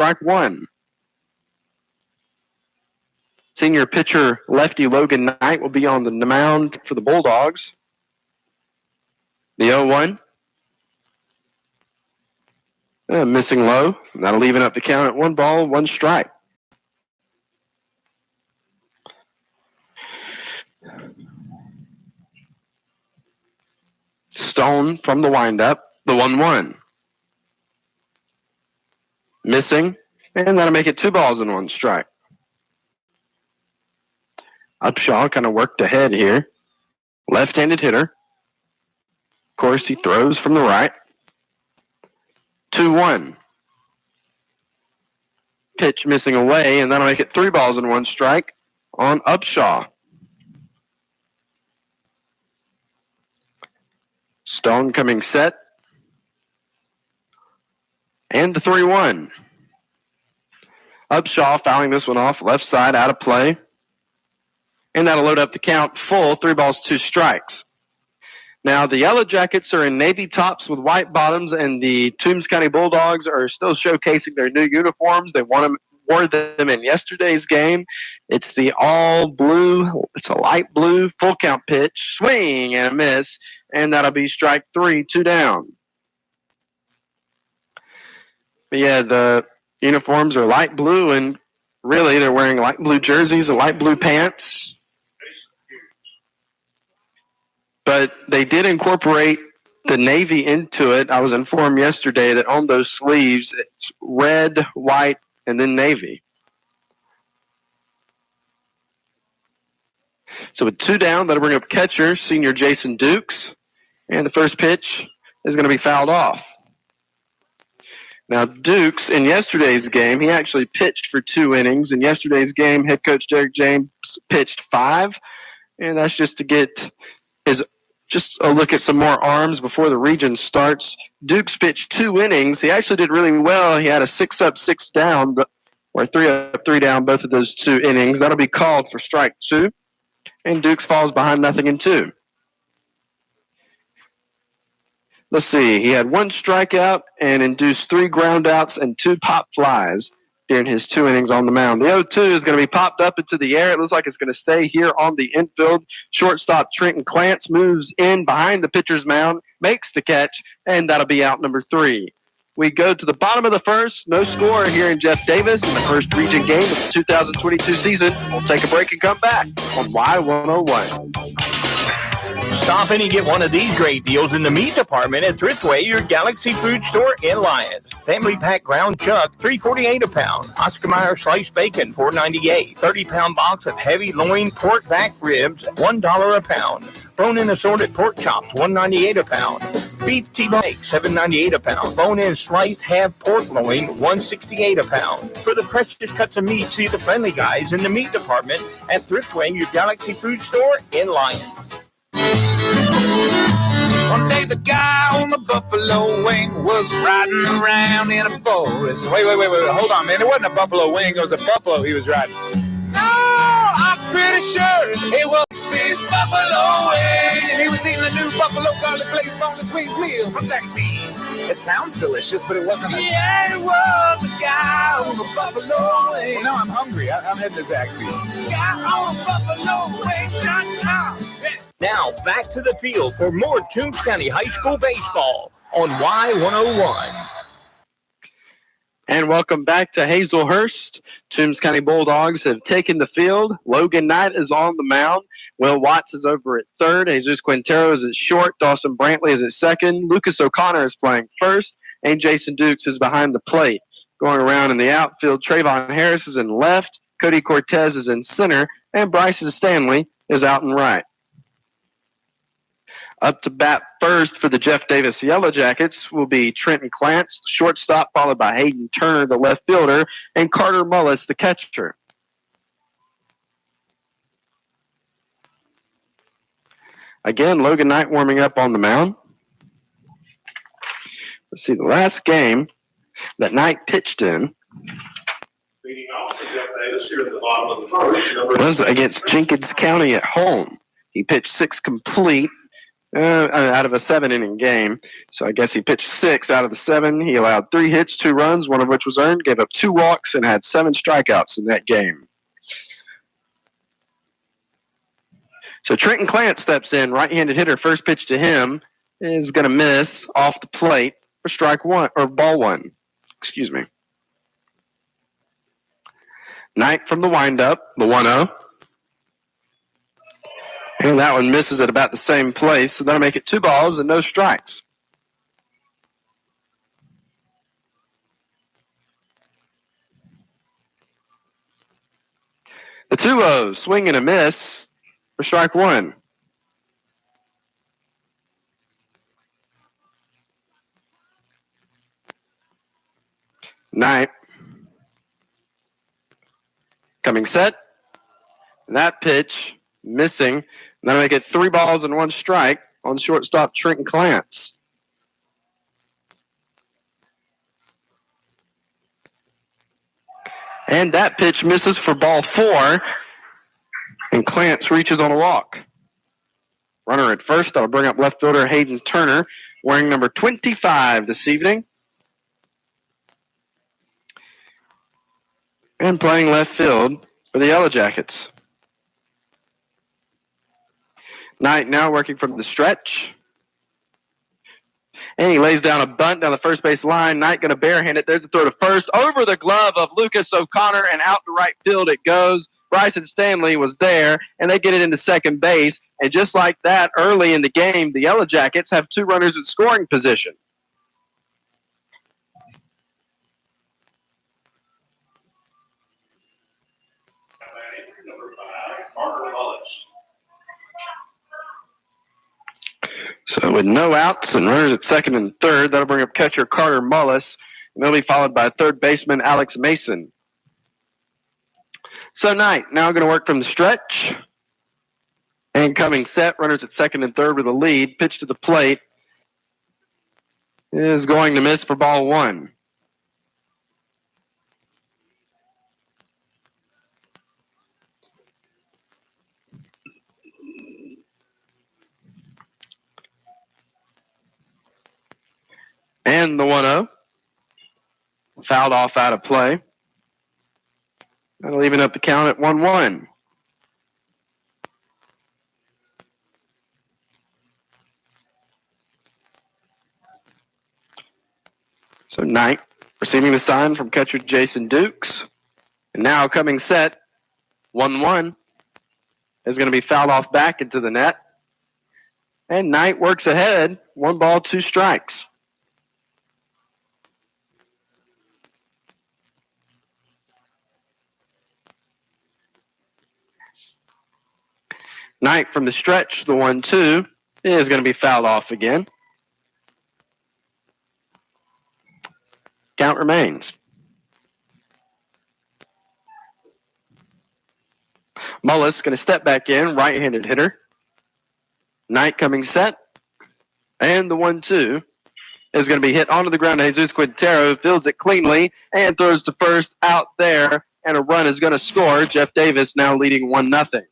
strike one. Senior pitcher lefty Logan Knight will be on the mound for the Bulldogs. The 0-1. Missing low. That'll even up the count at 1 ball, 1 strike. Stone from the windup. The 1-1. Missing. And that'll make it 2 balls and 1 strike. Upshaw kind of worked ahead here. Left-handed hitter. Of course, he throws from the right. 2-1. Pitch missing away, and that'll make it 3 balls and 1 strike on Upshaw. Stone coming set. And the 3-1. Upshaw fouling this one off, left side, out of play. And that'll load up the count full, 3 balls, 2 strikes. Now, the Yellow Jackets are in navy tops with white bottoms, and the Toombs County Bulldogs are still showcasing their new uniforms. They wore them in yesterday's game. It's the all blue, it's a light blue, full count pitch, swing and a miss, and that'll be strike 3, 2 down. But yeah, the uniforms are light blue, and really they're wearing light blue jerseys and light blue pants. But they did incorporate the navy into it. I was informed yesterday that on those sleeves, it's red, white, and then navy. So with 2 down, that'll bring up catcher, senior Jason Dukes. And the first pitch is going to be fouled off. Now, Dukes, in yesterday's game, he actually pitched for 2 innings. In yesterday's game, head coach Derek James pitched 5. And that's just to get just a look at some more arms before the region starts. Dukes pitched 2 innings. He actually did really well. He had a 6 up, 6 down, or 3 up, 3 down, both of those 2 innings. That'll be called for strike 2. And Dukes falls behind 0-2. Let's see. He had 1 strikeout and induced 3 groundouts and 2 pop flies during his 2 innings on the mound. The 0-2 is going to be popped up into the air. It looks like it's going to stay here on the infield. Shortstop Trenton Clance moves in behind the pitcher's mound, makes the catch, and that'll be out number 3. We go to the bottom of the first. No score here in Jeff Davis in the first region game of the 2022 season. We'll take a break and come back on Y101. Stop in and get one of these great deals in the meat department at Thriftway, your Galaxy food store in Lyons. Family pack ground chuck, $3.48 a pound. Oscar Mayer sliced bacon, $4.98. 30-pound box of heavy loin pork back ribs, $1 a pound. Bone-in assorted pork chops, $1.98 a pound. Beef T-bone, $7.98 a pound. Bone-in sliced half pork loin, $1.68 a pound. For the freshest cuts of meat, see the friendly guys in the meat department at Thriftway, your Galaxy food store in Lyons. One day the guy on the buffalo wing was riding around in a forest. Wait, hold on, man. It wasn't a buffalo wing. It was a buffalo he was riding. No, I'm pretty sure it was Zaxby's buffalo wing. He was eating a new buffalo garlic glazed boneless wings meal from Zaxby's. It sounds delicious, but it wasn't. Yeah, it was a guy on the buffalo wing. Well, now I'm hungry. I'm heading to Zaxby's. Guy on the buffalo wing.com. Now, back to the field for more Toombs County High School baseball on Y101. And welcome back to Hazelhurst. Toombs County Bulldogs have taken the field. Logan Knight is on the mound. Will Watts is over at third. Jesus Quintero is at short. Dawson Brantley is at second. Lucas O'Connor is playing first. And Jason Dukes is behind the plate. Going around in the outfield, Trayvon Harris is in left. Cody Cortez is in center. And Bryson Stanley is out in right. Up to bat first for the Jeff Davis Yellow Jackets will be Trenton Clance, shortstop, followed by Hayden Turner, the left fielder, and Carter Mullis, the catcher. Again, Logan Knight warming up on the mound. Let's see, the last game that Knight pitched in was against Jenkins County at home. He pitched 6 complete. out of a 7-inning game. So I guess he pitched 6 out of the 7. He allowed 3 hits, 2 runs, one of which was earned, gave up 2 walks, and had 7 strikeouts in that game. So Trenton Clant steps in, right-handed hitter. First pitch to him is going to miss off the plate for strike 1, or ball 1. Excuse me. Knight from the windup, the 1-0. And that one misses at about the same place, so that'll make it 2 balls and no strikes. The 2-0, swing and a miss for strike 1. Knight coming set. And that pitch missing. That'll make it 3 balls and 1 strike on shortstop Trenton Clance. And that pitch misses for ball 4. And Clance reaches on a walk. Runner at first. That'll bring up left fielder Hayden Turner, wearing number 25 this evening. And playing left field for the Yellow Jackets. Knight now working from the stretch. And he lays down a bunt down the first base line. Knight going to barehand it. There's a throw to first. Over the glove of Lucas O'Connor and out to right field it goes. Bryson Stanley was there, and they get it into second base. And just like that, early in the game, the Yellow Jackets have 2 runners in scoring position. So with no outs and runners at second and third, that'll bring up catcher Carter Mullis, and they'll be followed by third baseman Alex Mason. So Knight now going to work from the stretch. And coming set, runners at second and third with a lead. Pitch to the plate is going to miss for ball 1. And the 1-0. Fouled off out of play. That'll even up the count at 1-1. So Knight receiving the sign from catcher Jason Dukes. And now coming set, 1-1 is going to be fouled off back into the net. And Knight works ahead, 1 ball, 2 strikes. Knight from the stretch, the 1-2, is going to be fouled off again. Count remains. Mullis going to step back in, right-handed hitter. Knight coming set. And the 1-2 is going to be hit onto the ground. Jesus Quintero fields it cleanly and throws to first out there. And a run is going to score. Jeff Davis now leading 1-0.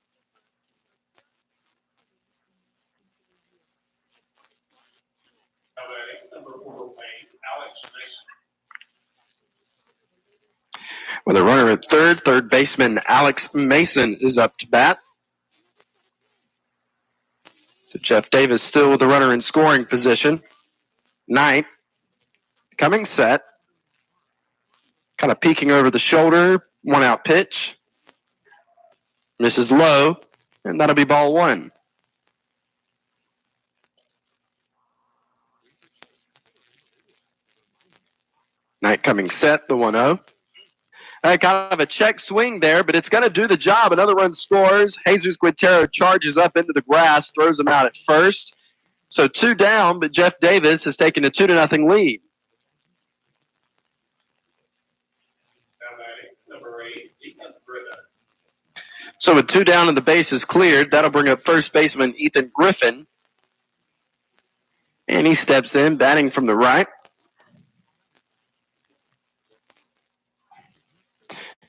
With a runner at third, third baseman Alex Mason is up to bat. So Jeff Davis still with the runner in scoring position. Knight coming set. Kind of peeking over the shoulder. 1-out pitch. Misses low, and that'll be ball 1. Knight coming set, the 1-0. Kind of a check swing there, but it's going to do the job. Another run scores. Jesus Quintero charges up into the grass, throws him out at first. So 2 down, but Jeff Davis has taken a 2-0 lead. So with 2 down and the base is cleared, that'll bring up first baseman Ethan Griffin. And he steps in, batting from the right.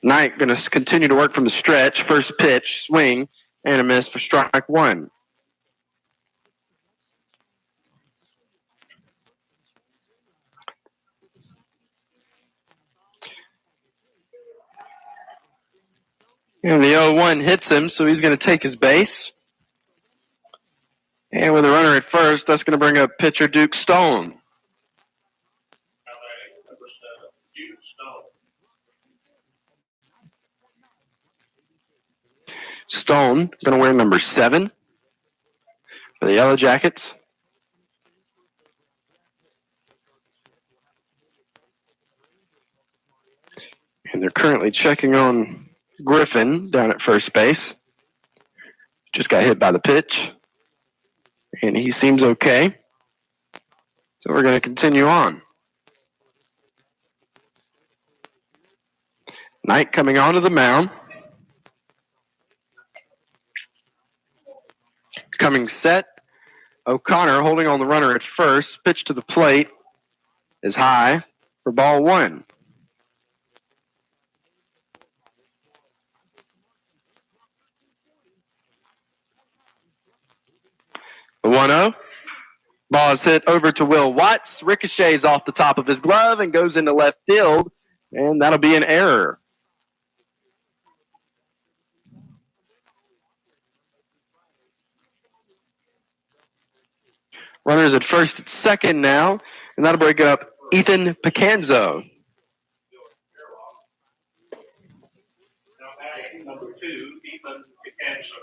Knight going to continue to work from the stretch. First pitch, swing, and a miss for strike 1. And the 0-1 hits him, so he's going to take his base. And with a runner at first, that's going to bring up pitcher Duke Stone. Stone going to wear number 7 for the Yellow Jackets. And they're currently checking on Griffin down at first base. Just got hit by the pitch. And he seems okay. So we're going to continue on. Knight coming onto the mound. Coming set. O'Connor holding on the runner at first. Pitch to the plate is high for ball 1. The 1-0. Ball is hit over to Will Watts. Ricochets off the top of his glove and goes into left field. And that'll be an error. Runners at first and second now. And that'll break up Ethan Pecanzo. Number 2, Ethan Pecanzo.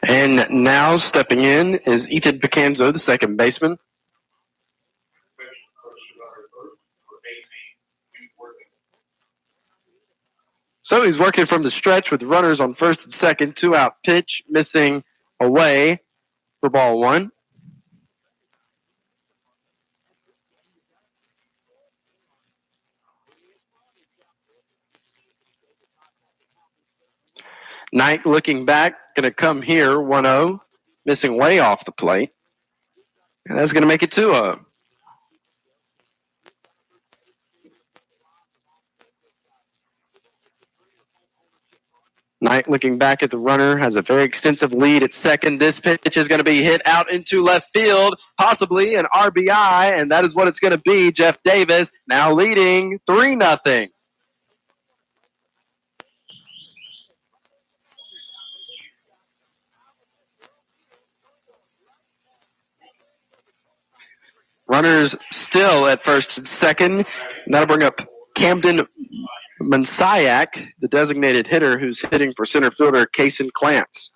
And now stepping in is Ethan Pecanzo, the second baseman. So he's working from the stretch with runners on first and second. 2-out pitch, missing away for ball 1. Knight looking back, going to come here, 1-0, missing way off the plate. And that's going to make it 2-0. Knight looking back at the runner, has a very extensive lead at second. This pitch is going to be hit out into left field, possibly an RBI, and that is what it's going to be. Jeff Davis now leading 3-0. Runners still at first and second. And that'll bring up Camden Mansayak, the designated hitter who's hitting for center fielder Kaysen Clance.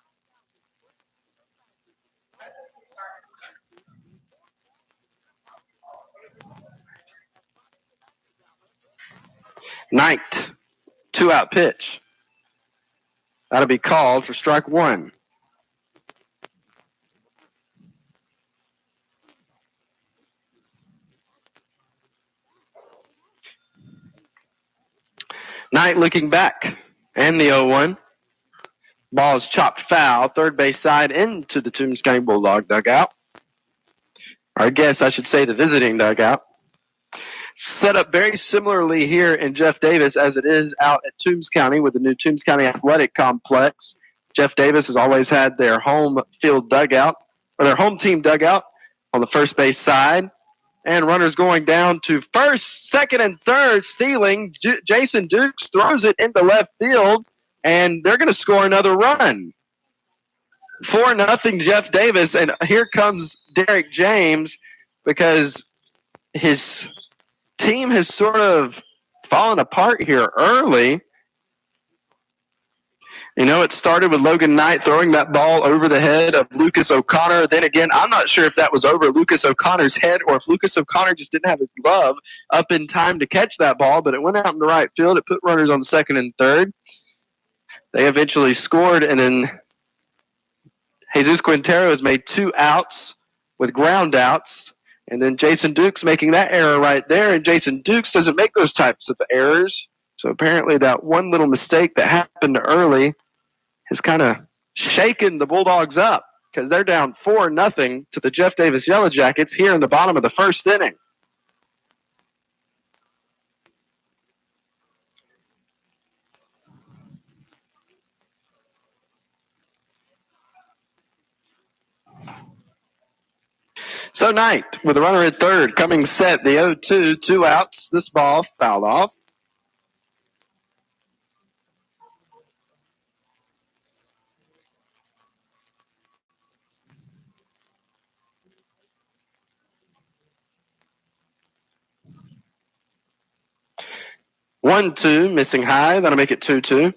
Knight, 2-out pitch. That'll be called for strike 1. Knight looking back, and the 0-1. Ball is chopped foul, third base side into the Toombs County Bulldog dugout. Or I guess I should say the visiting dugout. Set up very similarly here in Jeff Davis as it is out at Toombs County with the new Toombs County Athletic Complex. Jeff Davis has always had their home field dugout, or their home team dugout on the first base side. And runners going down to first, second, and third, stealing. Jason Dukes throws it into left field, and they're going to score another run. 4-0 Jeff Davis, and here comes Derek James because his team has sort of fallen apart here early. You know, it started with Logan Knight throwing that ball over the head of Lucas O'Connor. Then again, I'm not sure if that was over Lucas O'Connor's head or if Lucas O'Connor just didn't have his glove up in time to catch that ball, but it went out in the right field. It put runners on second and third. They eventually scored, and then Jesus Quintero has made 2 outs with ground outs, and then Jason Dukes making that error right there, and Jason Dukes doesn't make those types of errors. So apparently that one little mistake that happened early has kind of shaken the Bulldogs up because they're down 4-0 to the Jeff Davis Yellow Jackets here in the bottom of the first inning. So Knight with a runner at third, coming set, the 0-2, 2 outs. This ball fouled off. One, two, missing high. That'll make it 2-2.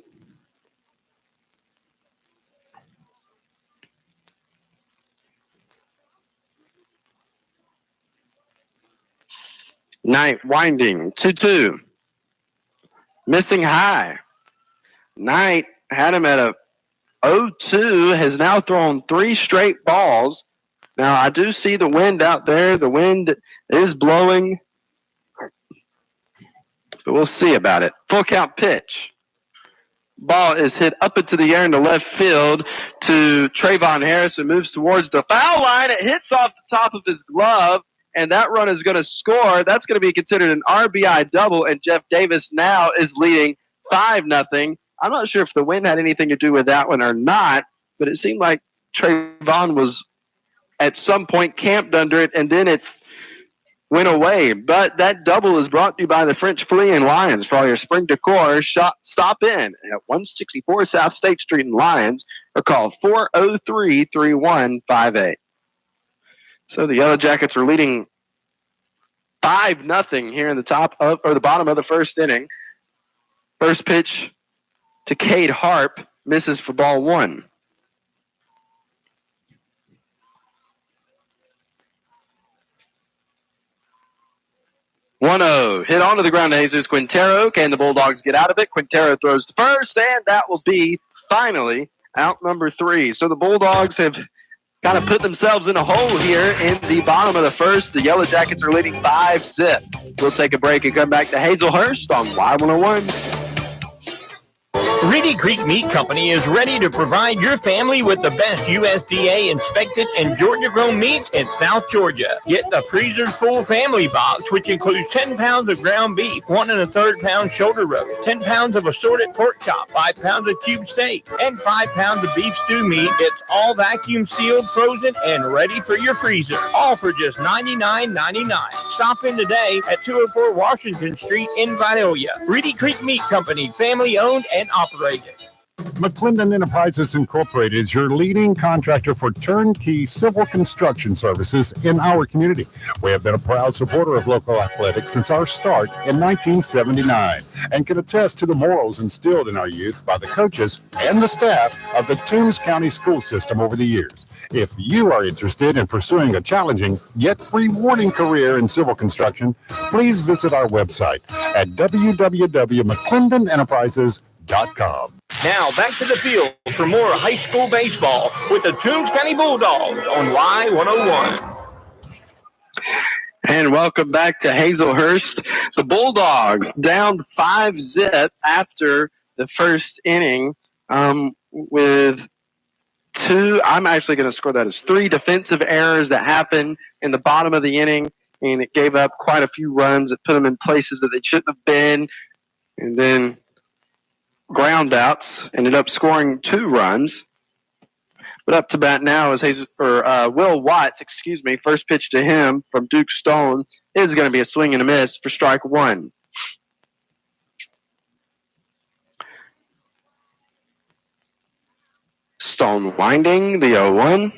Knight winding, 2-2. Missing high. Knight had him at a 0-2, has now thrown 3 straight balls. Now, I do see the wind out there. The wind is blowing, but we'll see about it. Full count pitch. Ball is hit up into the air into left field to Trayvon Harris, who moves towards the foul line. It hits off the top of his glove, and that run is going to score. That's going to be considered an RBI double, and Jeff Davis now is leading 5-0. I'm not sure if the wind had anything to do with that one or not, but it seemed like Trayvon was at some point camped under it, and then it went away. But that double is brought to you by the French Fleeing Lions. For all your spring decor, stop in at 164 South State Street in Lyons or call 403-3158. So the Yellow Jackets are leading 5-0 here in the the bottom of the first inning. First pitch to Cade Harp, misses for ball 1. Hit onto the ground to Jesus Quintero. Can the Bulldogs get out of it? Quintero throws to first, and that will be finally out number 3. So the Bulldogs have kind of put themselves in a hole here in the bottom of the first. The Yellow Jackets are leading 5-0. We'll take a break and come back to Hazelhurst on Y101. Reedy Creek Meat Company is ready to provide your family with the best USDA inspected and Georgia-grown meats in South Georgia. Get the freezer full family box, which includes 10 pounds of ground beef, 1 1/3 pound shoulder roast, 10 pounds of assorted pork chop, 5 pounds of cubed steak, and 5 pounds of beef stew meat. It's all vacuum sealed, frozen, and ready for your freezer. All for just $99.99. Stop in today at 204 Washington Street in Vidalia. Reedy Creek Meat Company, family owned and operated. McClendon Enterprises Incorporated is your leading contractor for turnkey civil construction services in our community. We have been a proud supporter of local athletics since our start in 1979 and can attest to the morals instilled in our youth by the coaches and the staff of the Toombs County school system over the years. If you are interested in pursuing a challenging yet rewarding career in civil construction, please visit our website at www.mcclendenenterprises.com. Now back to the field for more high school baseball with the Toombs County Bulldogs on Y101. And welcome back to Hazelhurst. The Bulldogs down 5-0 after the first inning with 2. I'm actually going to score that as 3 defensive errors that happened in the bottom of the inning, and it gave up quite a few runs. It put them in places that they shouldn't have been, and then ground outs, ended up scoring 2 runs. But up to bat now is Will Watts, first pitch to him from Duke Stone is going to be a swing and a miss for strike 1. Stone winding, the 0-1.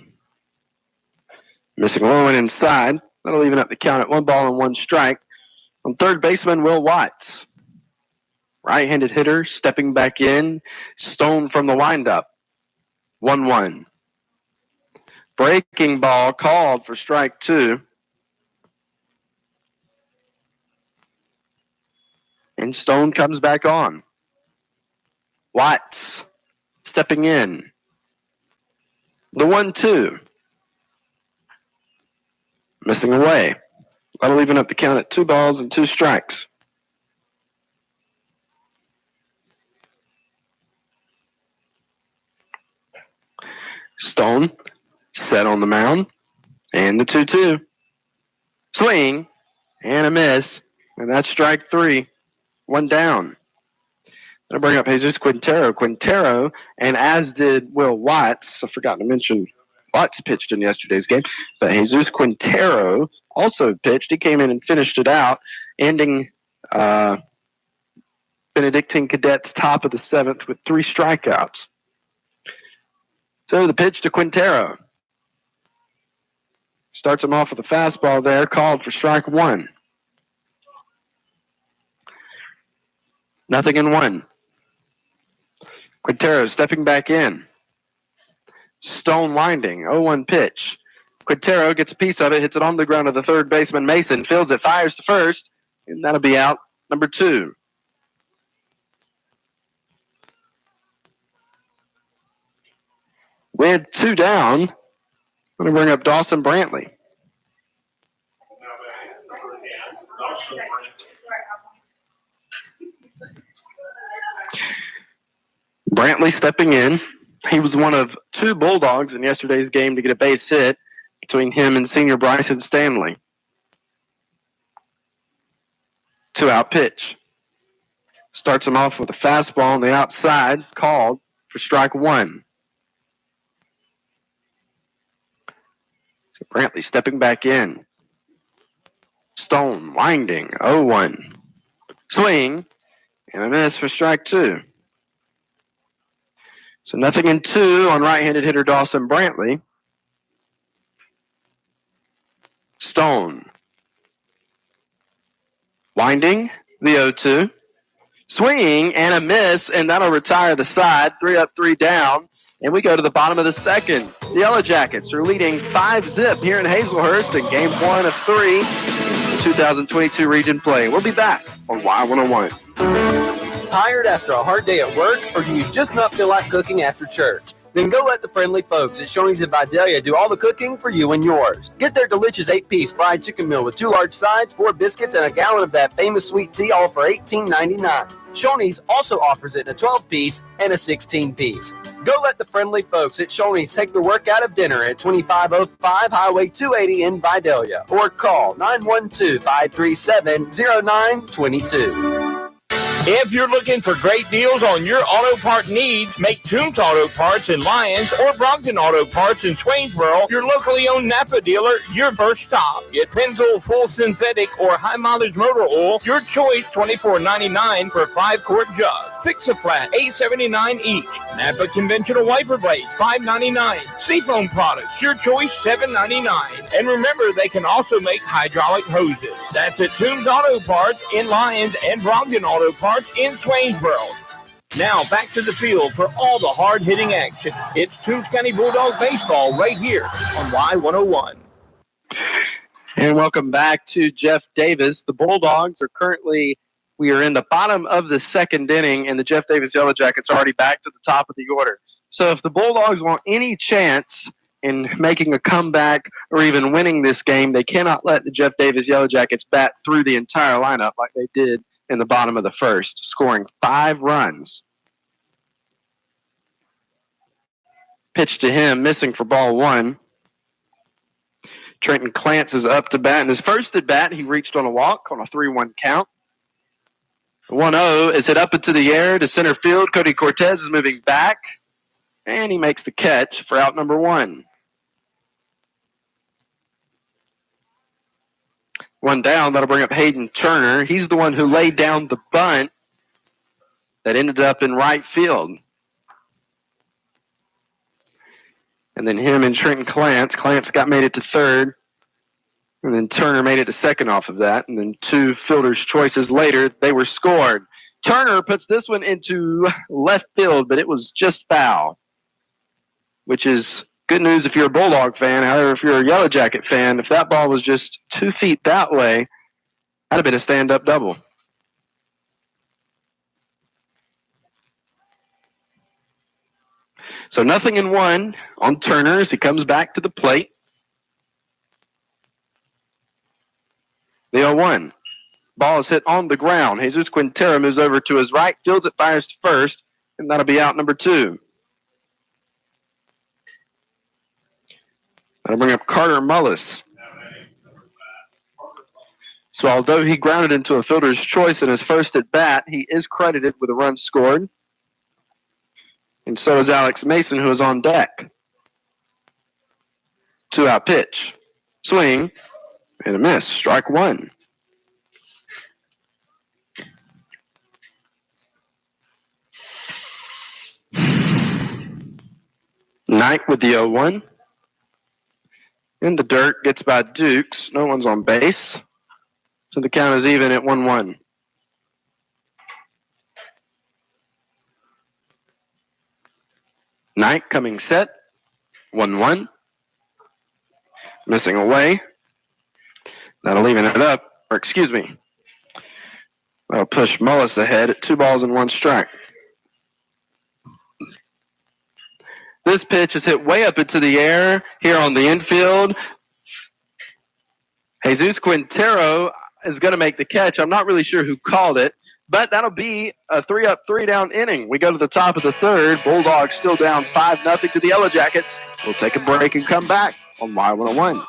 Missing low and inside. That'll even up the count at 1 ball and 1 strike. On third baseman, Will Watts. Right-handed hitter stepping back in. Stone from the windup. 1-1. Breaking ball called for strike 2. And Stone comes back on. Watts stepping in. The 1-2. Missing away. That'll even up the count at 2 balls and 2 strikes. Stone set on the mound, and the 2-2. Swing, and a miss, and that's strike 3. 1 down. That'll bring up Jesus Quintero. Quintero, and as did Will Watts, I forgot to mention Bucks pitched in yesterday's game. But Jesus Quintero also pitched. He came in and finished it out, ending Benedictine Cadets' top of the 7th with 3 strikeouts. So the pitch to Quintero. Starts him off with a fastball there, called for strike 1. 0-1. Quintero stepping back in. Stone winding, 0-1 pitch. Quintero gets a piece of it, hits it on the ground to the third baseman, Mason. Fields it, fires to first, and that'll be out, number 2. With 2 down, I'm going to bring up Dawson Brantley. Brantley stepping in. He was one of 2 Bulldogs in yesterday's game to get a base hit between him and senior Bryson Stanley. 2-out pitch. Starts him off with a fastball on the outside, called for strike 1. So Brantley stepping back in. Stone winding, 0-1. Swing, and a miss for strike 2. So 0-2 on right-handed hitter Dawson Brantley. Stone. Winding, the 0-2. Swinging and a miss, and that'll retire the side. 3 up, 3 down. And we go to the bottom of the 2nd. The Yellow Jackets are leading 5-0 here in Hazelhurst in Game 1 of 3 in the 2022 region play. We'll be back on Y101. Tired after a hard day at work, or do you just not feel like cooking after church? Then go let the friendly folks at Shoney's of Vidalia do all the cooking for you and yours. Get their delicious 8-piece fried chicken meal with 2 large sides, 4 biscuits, and a gallon of that famous sweet tea, all for $18.99. Shoney's also offers it in a 12-piece and a 16-piece. Go let the friendly folks at Shoney's take the work out of dinner at 2505 Highway 280 in Vidalia, or call 912-537-0922. If you're looking for great deals on your auto part needs, make Toombs Auto Parts in Lyons or Brogdon Auto Parts in Swainsboro your locally owned Napa dealer your first stop. Get Pennzoil full synthetic or high mileage motor oil, your choice, $24.99 for a 5-quart jug. Fix-A-Flat, $8.79 each. Napa conventional wiper blades, $5.99. Seafoam products, your choice, $7.99. And remember, they can also make hydraulic hoses. That's at Toombs Auto Parts in Lyons and Brogdon Auto Parts in Swainsboro. Now back to the field for all the hard-hitting action. It's Toombs County Bulldog baseball right here on Y101. And welcome back to Jeff Davis. The Bulldogs are we are in the bottom of the 2nd inning, and the Jeff Davis Yellow Jackets are already back to the top of the order. So if the Bulldogs want any chance in making a comeback or even winning this game, they cannot let the Jeff Davis Yellow Jackets bat through the entire lineup like they did in the bottom of the 1st, scoring 5 runs. Pitch to him, missing for ball 1. Trenton Clance is up to bat. In his first at bat, he reached on a walk on a 3-1 count. 1-0 is hit up into the air to center field. Cody Cortez is moving back, and he makes the catch for out number 1. 1 down, that'll bring up Hayden Turner. He's the one who laid down the bunt that ended up in right field. And then him and Trenton Clance. Clance made it to 3rd. And then Turner made it to 2nd off of that. And then 2 fielders' choices later, they were scored. Turner puts this one into left field, but it was just foul, which is good news if you're a Bulldog fan. However, if you're a Yellow Jacket fan, if that ball was just 2 feet that way, that'd have been a stand-up double. So 0-1 on Turner as he comes back to the plate. The 0-1. Ball is hit on the ground. Jesus Quintero moves over to his right, fields it, fires to first, and that'll be out number 2. That'll bring up Carter Mullis. So although he grounded into a fielder's choice in his first at bat, he is credited with a run scored. And so is Alex Mason, who is on deck. 2-out pitch. Swing and a miss. Strike one. Knight with the 0-1. In the dirt, gets by Dukes. No one's on base. So the count is even at 1-1. Knight coming set. 1-1. Missing away. That'll even it up. Or excuse me. That'll push Mullis ahead at 2 balls and 1 strike. This pitch is hit way up into the air here on the infield. Jesus Quintero is going to make the catch. I'm not really sure who called it, but that'll be a 3-up, 3-down inning. We go to the top of the third. Bulldogs still down 5-0 to the Yellow Jackets. We'll take a break and come back on Y101.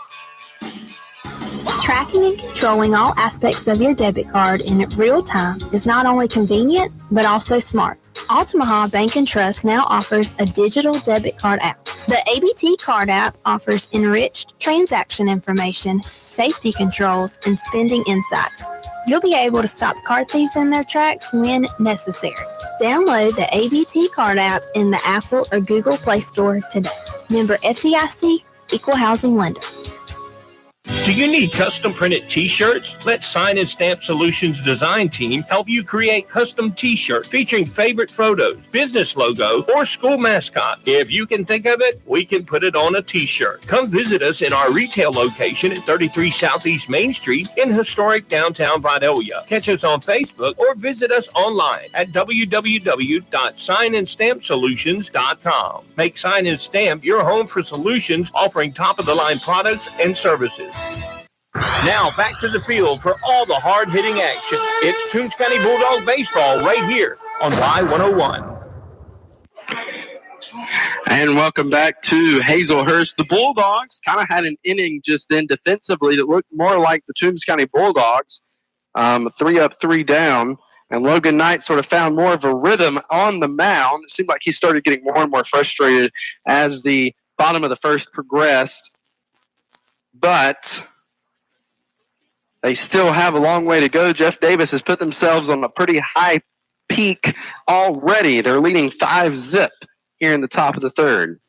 Tracking and controlling all aspects of your debit card in real time is not only convenient, but also smart. Altamaha Bank and Trust now offers a digital debit card app. The ABT Card app offers enriched transaction information, safety controls, and spending insights. You'll be able to stop card thieves in their tracks when necessary. Download the ABT Card app in the Apple or Google Play Store today. Member FDIC, Equal Housing Lender. Do you need custom printed t-shirts? Let Sign and Stamp Solutions design team help you create custom t-shirts featuring favorite photos, business logo, or school mascot. If you can think of it, we can put it on a t-shirt. Come visit us in our retail location at 33 Southeast Main Street in historic downtown Vidalia. Catch us on Facebook or visit us online at www.signandstampsolutions.com. Make Sign and Stamp your home for solutions offering top-of-the-line products and services. Now back to the field for all the hard-hitting action. It's Toombs County Bulldog Baseball right here on Y101. And welcome back to Hazelhurst. The Bulldogs kind of had an inning just then defensively that looked more like the Toombs County Bulldogs. 3-up, 3-down. And Logan Knight sort of found more of a rhythm on the mound. It seemed like he started getting more and more frustrated as the bottom of the first progressed. But they still have a long way to go. Jeff Davis has put themselves on a pretty high peak already. They're leading 5-zip here in the top of the third.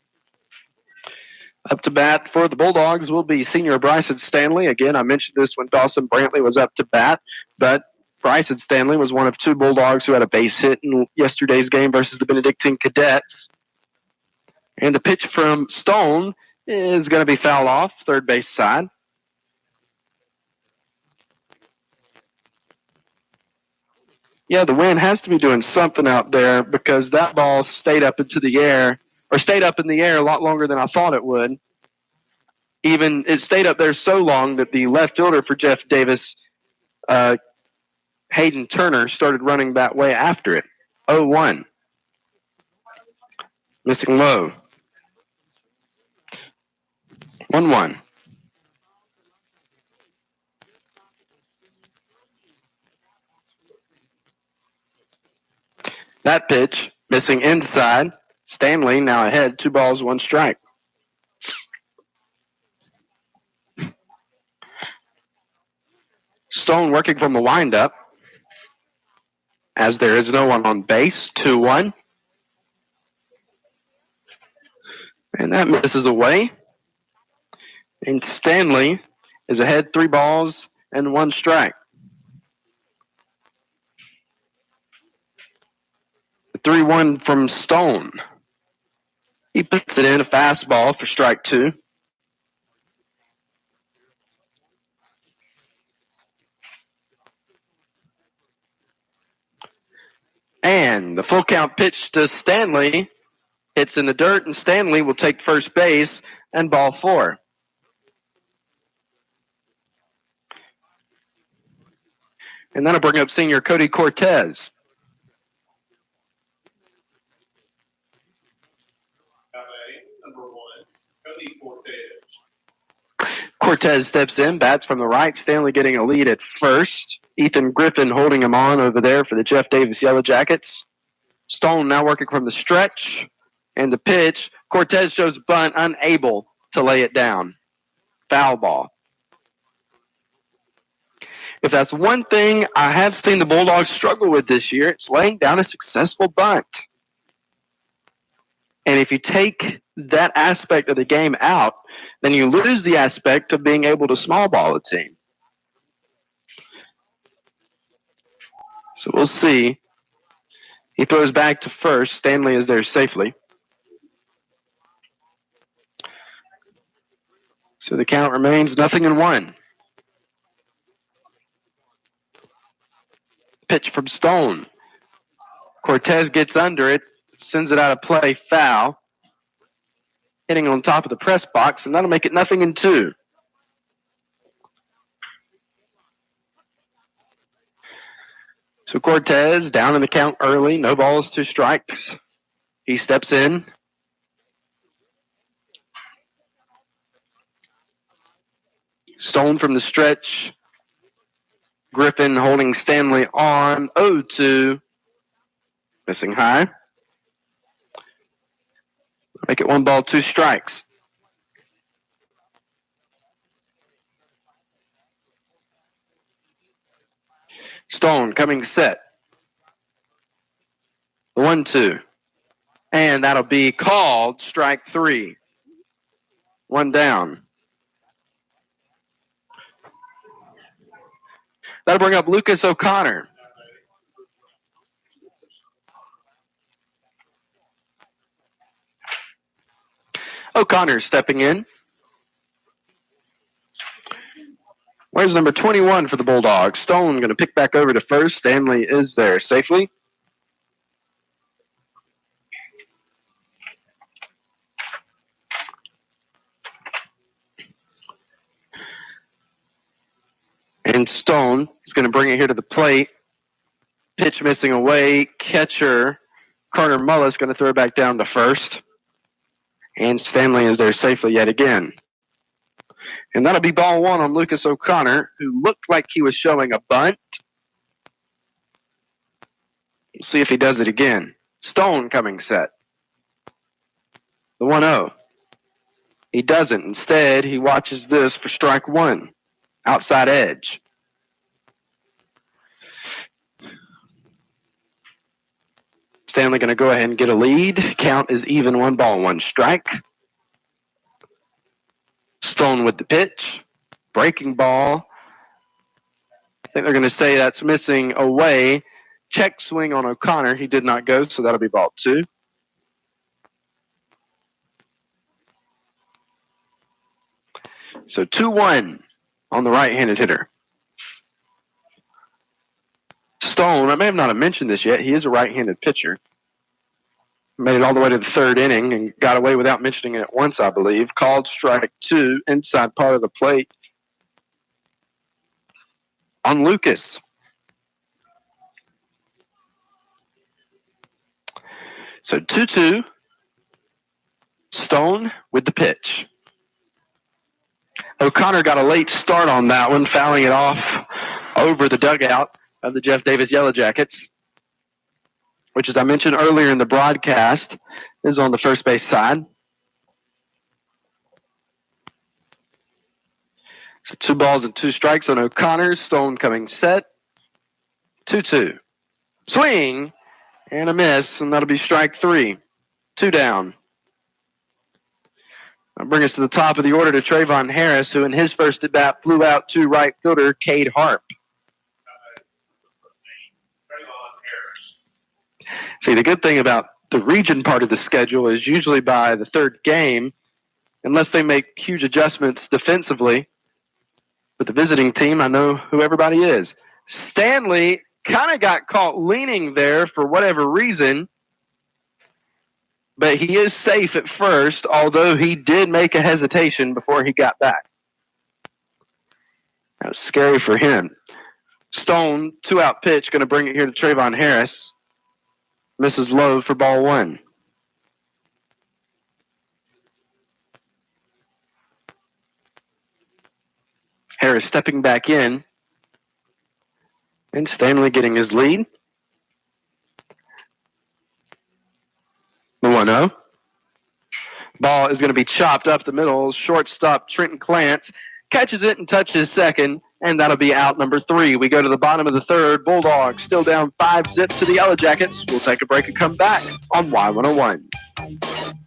Up to bat for the Bulldogs will be senior Bryson Stanley. Again, I mentioned this when Dawson Brantley was up to bat, but Bryson Stanley was one of 2 Bulldogs who had a base hit in yesterday's game versus the Benedictine Cadets. And the pitch from Stone is going to be fouled off, third base side. Yeah, the wind has to be doing something out there because that ball stayed up into the air, or stayed up in the air a lot longer than I thought it would. Even it stayed up there so long that the left fielder for Jeff Davis, Hayden Turner, started running that way after it. 0-1. Missing low. 1-1. That pitch, missing inside. Stanley now ahead, 2 balls, 1 strike. Stone working from the windup as there is no one on base, 2-1. And that misses away. And Stanley is ahead, 3 balls and 1 strike. The 3-1 from Stone. He puts it in, a fastball for strike 2. And the full count pitch to Stanley. It's in the dirt, and Stanley will take first base and ball 4. And that'll bring up senior Cody Cortez. Cortez steps in, bats from the right. Stanley getting a lead at first. Ethan Griffin holding him on over there for the Jeff Davis Yellow Jackets. Stone now working from the stretch. And the pitch. Cortez shows bunt, unable to lay it down. foul ball. If that's one thing I have seen the Bulldogs struggle with this year, it's laying down a successful bunt. And if you take that aspect of the game out, then you lose the aspect of being able to small ball a team. So we'll see. He throws back to first. Stanley is there safely. So the count remains 0-1. Pitch from Stone. Cortez gets under it, sends it out of play, foul. Hitting on top of the press box, and that'll make it 0-2. So Cortez down in the count early, no balls, 2 strikes. He steps in. Stone from the stretch. Griffin holding Stanley on 0-2. Missing high. Make it 1 ball, 2 strikes. Stone coming set. 1-2. And that'll be called strike 3. 1 down. That'll bring up Lucas O'Connor. O'Connor stepping in. Where's number 21 for the Bulldogs? Stone going to pick back over to first. Stanley is there safely. And Stone is going to bring it here to the plate. Pitch missing away. Catcher Carter Mullis going to throw it back down to first. And Stanley is there safely yet again. And that'll be ball 1 on Lucas O'Connor, who looked like he was showing a bunt. We'll see if he does it again. Stone coming set. The 1-0. He doesn't. Instead, he watches this for strike 1. Outside edge. Stanley going to go ahead and get a lead. Count is even, 1 ball, 1 strike. Stone with the pitch. Breaking ball. I think they're going to say that's missing away. Check swing on O'Connor. He did not go, so that'll be ball 2. So 2-1 on the right-handed hitter. Stone, I may have not mentioned this yet, he is a right-handed pitcher. Made it all the way to the 3rd inning and got away without mentioning it once, I believe. Called strike 2, inside part of the plate on Lucas. So 2-2. Stone with the pitch. O'Connor got a late start on that one, fouling it off over the dugout of the Jeff Davis Yellow Jackets, which, as I mentioned earlier in the broadcast, is on the first base side. So 2 balls and 2 strikes on O'Connor. Stone coming set. 2-2. Swing and a miss, and that'll be strike 3. 2 down. That'll bring us to the top of the order to Trayvon Harris, who in his first at bat flew out to right fielder Cade Harp. See, the good thing about the region part of the schedule is usually by the 3rd game, unless they make huge adjustments defensively, with the visiting team, I know who everybody is. Stanley kind of got caught leaning there for whatever reason, but he is safe at first, although he did make a hesitation before he got back. That was scary for him. Stone, 2-out pitch, going to bring it here to Trayvon Harris. Misses low for ball 1. Harris stepping back in. And Stanley getting his lead. The 1-0. Ball is going to be chopped up the middle. Shortstop Trenton Clance catches it and touches second, and that'll be out number 3. We go to the bottom of the third. Bulldogs still down 5-zip to the Yellow Jackets. We'll take a break and come back on Y101.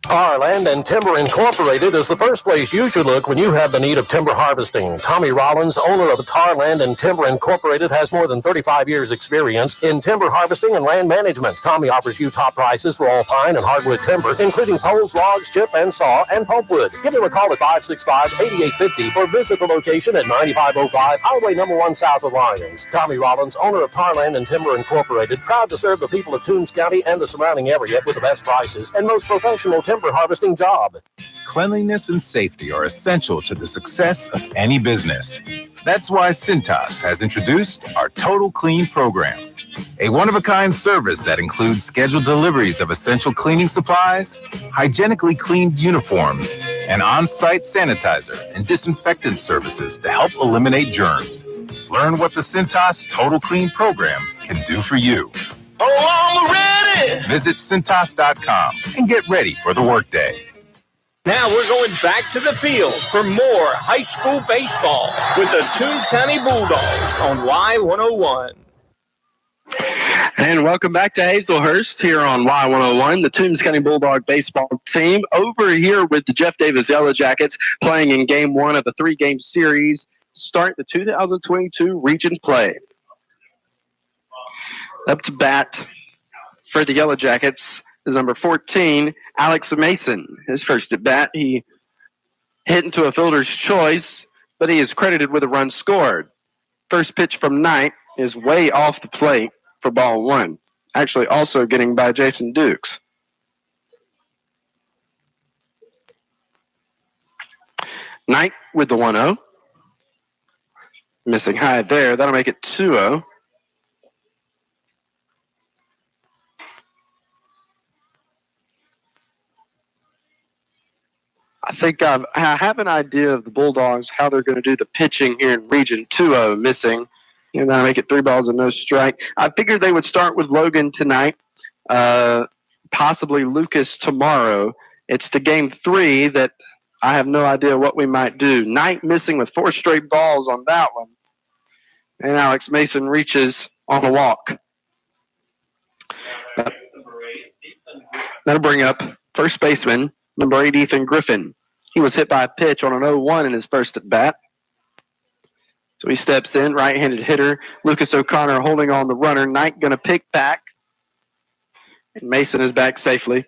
Tarland and Timber Incorporated is the first place you should look when you have the need of timber harvesting. Tommy Rollins, owner of Tarland and Timber Incorporated, has more than 35 years' experience in timber harvesting and land management. Tommy offers you top prices for all pine and hardwood timber, including poles, logs, chip and saw, and pulpwood. Give him a call at 565-8850 or visit the location at 9505 Highway number 1 south of Lyons. Tommy Rollins, owner of Tarland and Timber Incorporated, proud to serve the people of Toombs County and the surrounding area with the best prices and most professional timber harvesting job. Cleanliness and safety are essential to the success of any business. That's why Cintas has introduced our Total Clean program, a one-of-a-kind service that includes scheduled deliveries of essential cleaning supplies, hygienically cleaned uniforms, and on-site sanitizer and disinfectant services to help eliminate germs. Learn what the Cintas Total Clean program can do for you. Oh, I'm ready! Visit Cintas.com and get ready for the workday. Now we're going back to the field for more high school baseball with the Toombs County Bulldogs on Y101. And welcome back to Hazelhurst here on Y101. The Toombs County Bulldog baseball team over here with the Jeff Davis Yellow Jackets playing in Game 1 of the 3-game series to start the 2022 region play. Up to bat for the Yellow Jackets is number 14, Alex Mason. His first at bat, he hit into a fielder's choice, but he is credited with a run scored. First pitch from Knight is way off the plate for ball 1. Actually also getting by Jason Dukes. Knight with the 1-0. Missing high there. That'll make it 2-0. I think I have an idea of the Bulldogs, how they're going to do the pitching here in Region 2-0, missing. And then I make it 3 balls and no strike. I figured they would start with Logan tonight, possibly Lucas tomorrow. It's the Game 3 that I have no idea what we might do. Knight missing with 4 straight balls on that one. And Alex Mason reaches on a walk. That'll bring up first baseman, number 8, Ethan Griffin. He was hit by a pitch on an 0-1 in his first at bat. So he steps in, right-handed hitter. Lucas O'Connor holding on the runner. Knight going to pick back. And Mason is back safely.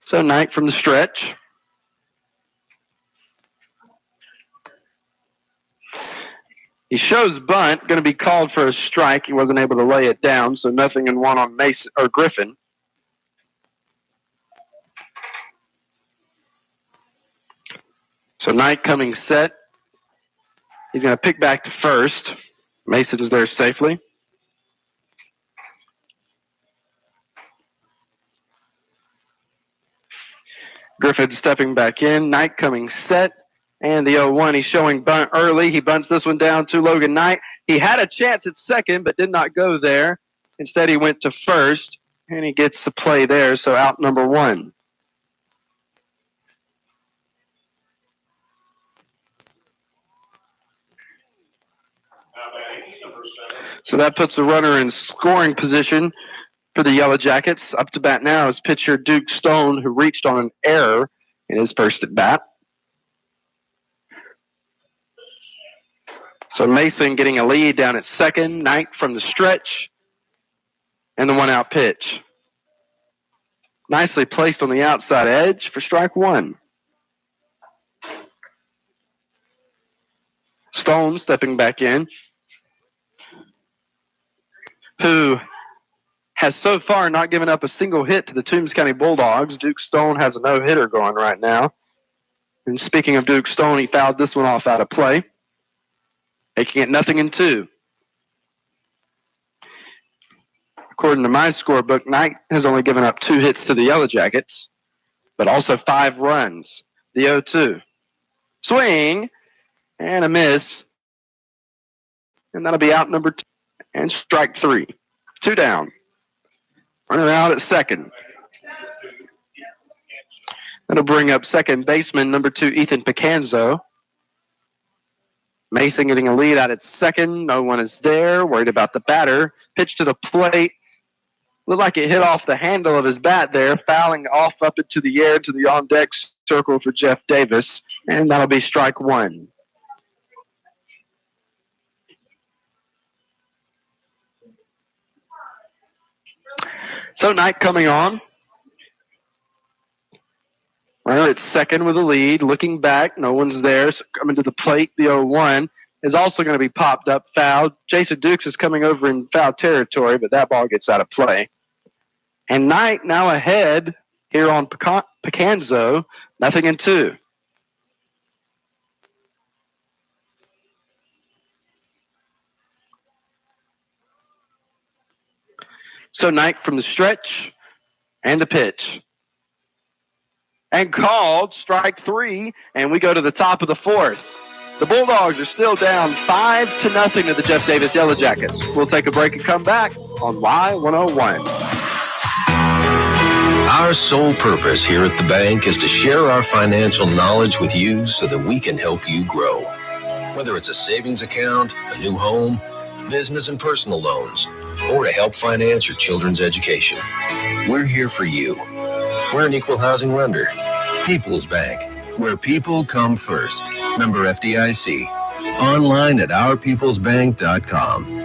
So Knight from the stretch. He shows bunt, going to be called for a strike. He wasn't able to lay it down, so 0-1 on Mason or Griffin. So Knight coming set. He's going to pick back to first. Mason's there safely. Griffin stepping back in. Knight coming set. And the 0-1, he's showing bunt early. He bunts this one down to Logan Knight. He had a chance at second, but did not go there. Instead, he went to first, and he gets the play there, so out number 1. So that puts the runner in scoring position for the Yellow Jackets. Up to bat now is pitcher Duke Stone, who reached on an error in his first at bat. So Mason getting a lead down at second. Knight from the stretch. And the 1-out pitch. Nicely placed on the outside edge for strike 1. Stone stepping back in, who has so far not given up a single hit to the Toombs County Bulldogs. Duke Stone has a no-hitter going right now. And speaking of Duke Stone, he fouled this one off out of play, making it 0-2. According to my scorebook, Knight has only given up 2 hits to the Yellow Jackets, but also 5 runs. The 0-2. Swing and a miss. And that'll be out number 2 and strike 3. 2 down. Runner out at second. That'll bring up second baseman, number 2, Ethan Pecanzo. Mason getting a lead out at second. No one is there. Worried about the batter. Pitch to the plate. Looked like it hit off the handle of his bat there, fouling off up into the air to the on-deck circle for Jeff Davis. And that'll be strike 1. So Knight coming on. Runner at second with a lead. Looking back. No one's there. So coming to the plate, the 0-1 is also going to be popped up, fouled. Jason Dukes is coming over in foul territory, but that ball gets out of play. And Knight now ahead here on Pecanzo, 0-2. So Knight from the stretch and the pitch. And called strike 3, and we go to the top of the 4th. The Bulldogs are still down 5-0 to the Jeff Davis Yellow Jackets. We'll take a break and come back on Y101. Our sole purpose here at the bank is to share our financial knowledge with you so that we can help you grow. Whether it's a savings account, a new home, business and personal loans, or to help finance your children's education, we're here for you. We're an equal housing lender. People's Bank, where people come first. Member FDIC. Online at ourpeoplesbank.com.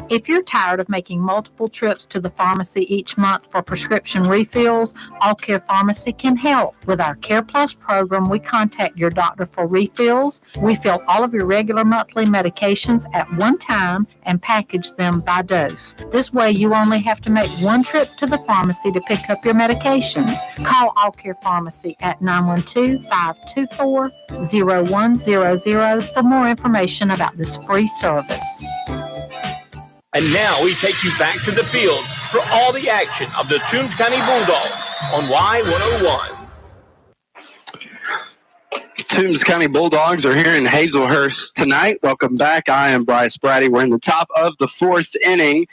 If you're tired of making multiple trips to the pharmacy each month for prescription refills, All Care Pharmacy can help. With our Care Plus program, we contact your doctor for refills. We fill all of your regular monthly medications at one time and package them by dose. This way, you only have to make one trip to the pharmacy to pick up your medications. Call All Care Pharmacy at 912-524-0100 for more information about this free service. And now we take you back to the field for all the action of the Toombs County Bulldogs on Y101. Toombs County Bulldogs are here in Hazelhurst tonight. Welcome back. I am Bryce Brady. We're in the top of the 4th inning,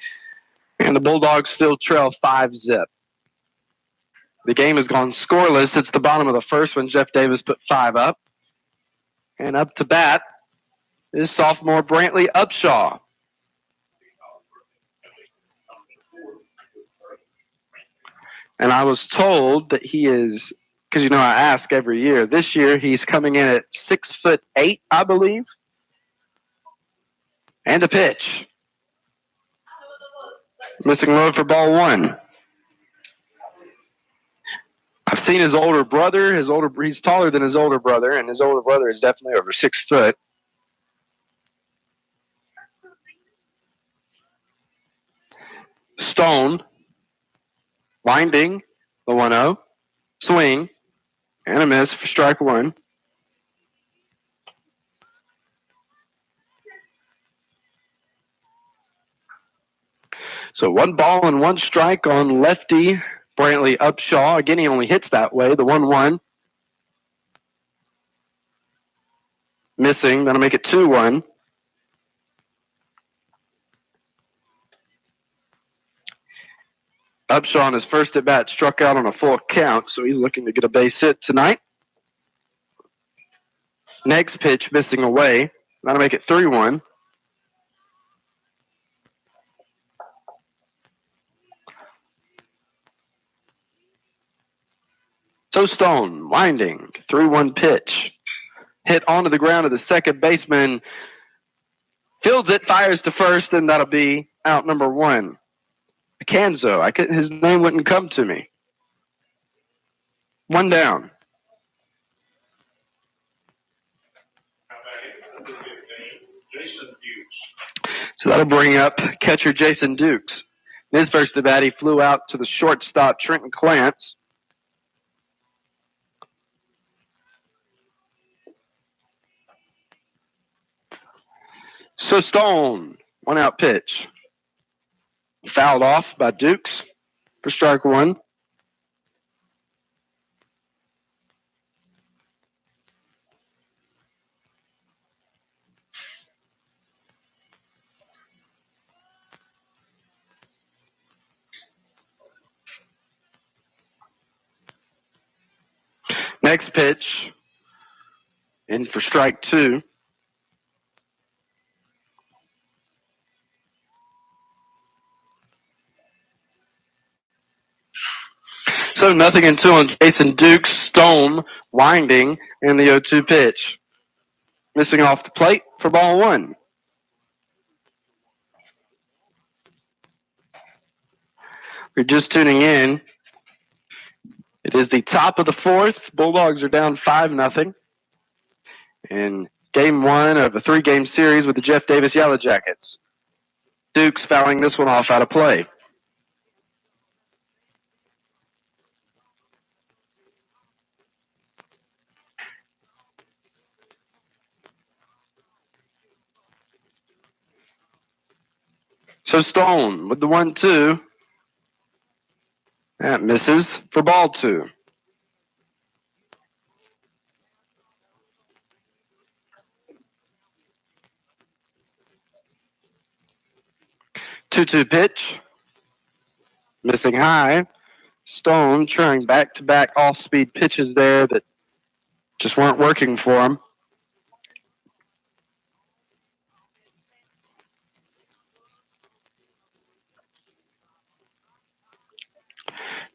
and the Bulldogs still trail 5-0. The game has gone scoreless. It's the bottom of the 1st when Jeff Davis put 5 up. And up to bat is sophomore Brantley Upshaw. And I was told that he is, because I ask every year. This year he's coming in at 6'8", I believe. And a pitch. Missing load for ball 1. I've seen his older brother. He's taller than his older brother, and his older brother is definitely over 6 foot. Stone. Winding, the 1-0, swing, and a miss for strike 1. So 1 ball and 1 strike on lefty Brantley Upshaw. Again, he only hits that way, the 1-1. Missing, that'll make it 2-1. Upshaw on his first at bat struck out on a full count, so he's looking to get a base hit tonight. Next pitch missing away. That'll make it 3-1. So Stone winding, 3-1 pitch. Hit onto the ground of the second baseman. Fields it, fires to first, and that'll be out number 1. Pecanzo. His name wouldn't come to me. 1 down. So that'll bring up catcher Jason Dukes. In his first at bat, he flew out to the shortstop Trenton Clance. So Stone, 1 out pitch. Fouled off by Dukes for strike 1. next pitch. In for strike 2. So 0-2 on Jason Dukes. Stone winding in the 0-2 pitch. Missing off the plate for ball 1. If you're just tuning in, it is the top of the 4th. Bulldogs are down 5-0 in game 1 of a 3-game series with the Jeff Davis Yellow Jackets. Dukes fouling this one off out of play. So Stone with the 1-2. That misses for ball 2. Two-two pitch. Missing high. Stone trying back-to-back off-speed pitches there that just weren't working for him.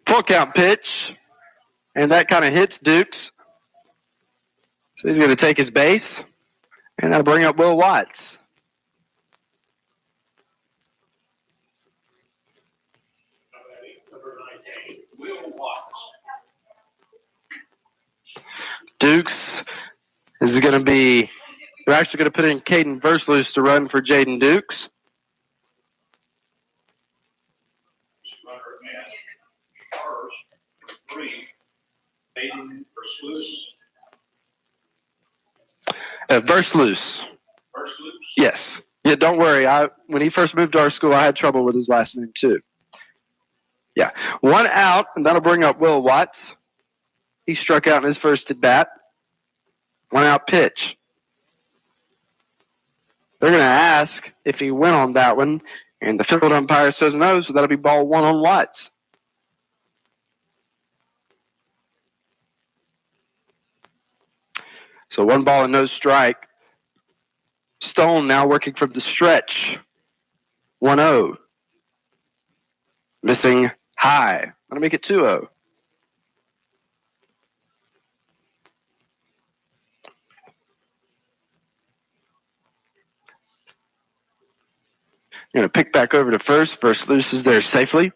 Full count pitch. And that kind of hits Dukes. So he's going to take his base. And that'll bring up Will Watts. Dukes is going to be, they're actually going to put in Caden Versluis to run for Jaden Dukes. Versluis. Yes. Yeah, don't worry. When he first moved to our school, I had trouble with his last name too. Yeah. 1 out, and that'll bring up Will Watts. He struck out in his first at bat. 1 out pitch. They're going to ask if he went on that one, and the field umpire says no, so that'll be ball 1 on Watts. So 1 ball and no strike. Stone now working from the stretch. 1-0. Missing high. I'm going to make it 2-0. Going to pick back over to first. Versluis is there safely.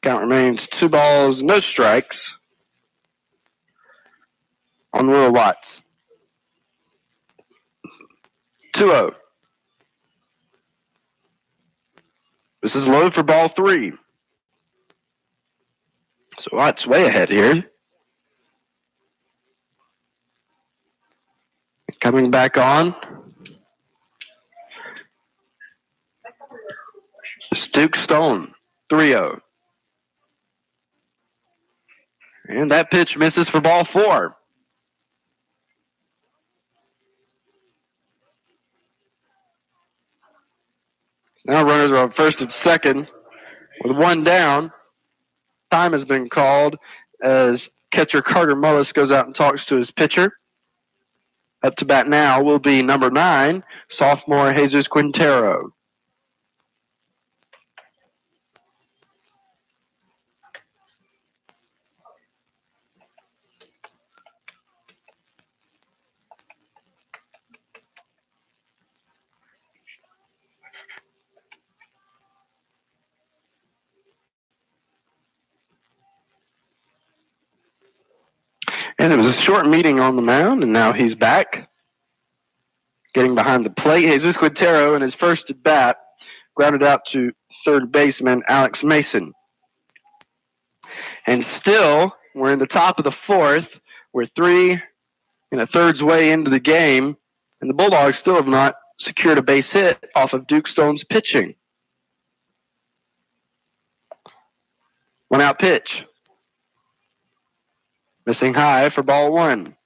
Count remains 2 balls, no strikes on Will Watts. 2-0. This is low for ball 3. So Watts way ahead here. Coming back on. It's Duke Stone, 3-0. And that pitch misses for ball 4. Now runners are on first and second with 1 down. Time has been called as catcher Carter Mullis goes out and talks to his pitcher. Up to bat now will be number 9, sophomore Jesus Quintero. And it was a short meeting on the mound, and now he's back. Getting behind the plate, Jesus Quintero in his first at bat grounded out to third baseman Alex Mason. And still, we're in the top of the 4th. We're 3 1/3 way into the game, and the Bulldogs still have not secured a base hit off of Duke Stone's pitching. 1 out pitch. Missing high for ball 1.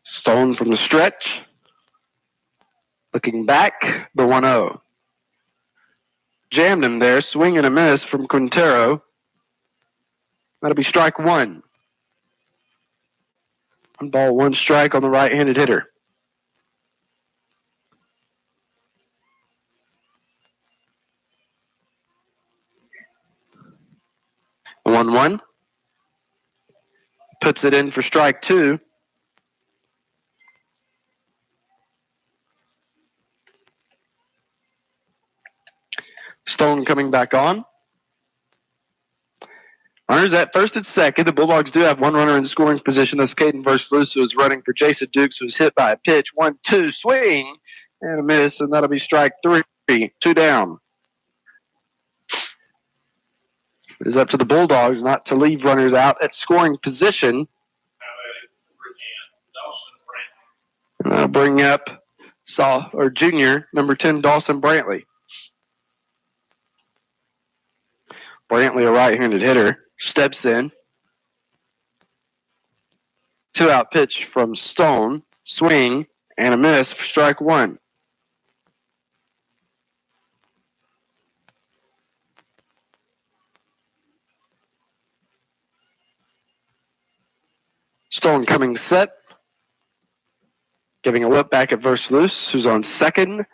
Stone from the stretch. Looking back, the 1-0. Jammed him there, swing and a miss from Quintero. That'll be strike one. 1 ball, 1 strike on the right-handed hitter. The 1-1. Puts it in for strike two. Stone coming back on. Runners at first and second. The Bulldogs do have 1 runner in scoring position. That's Caden Versalus, who is running for Jason Dukes, who was hit by a pitch. 1-2, swing, and a miss, and that'll be strike 3. 2 down. It is up to the Bulldogs not to leave runners out at scoring position. And that'll bring up junior, number 10, Dawson Brantley. Brantley, a right-handed hitter, steps in. 2-out pitch from Stone, swing, and a miss for strike one. Stone coming set. Giving a whip back at Versalus, who's on second.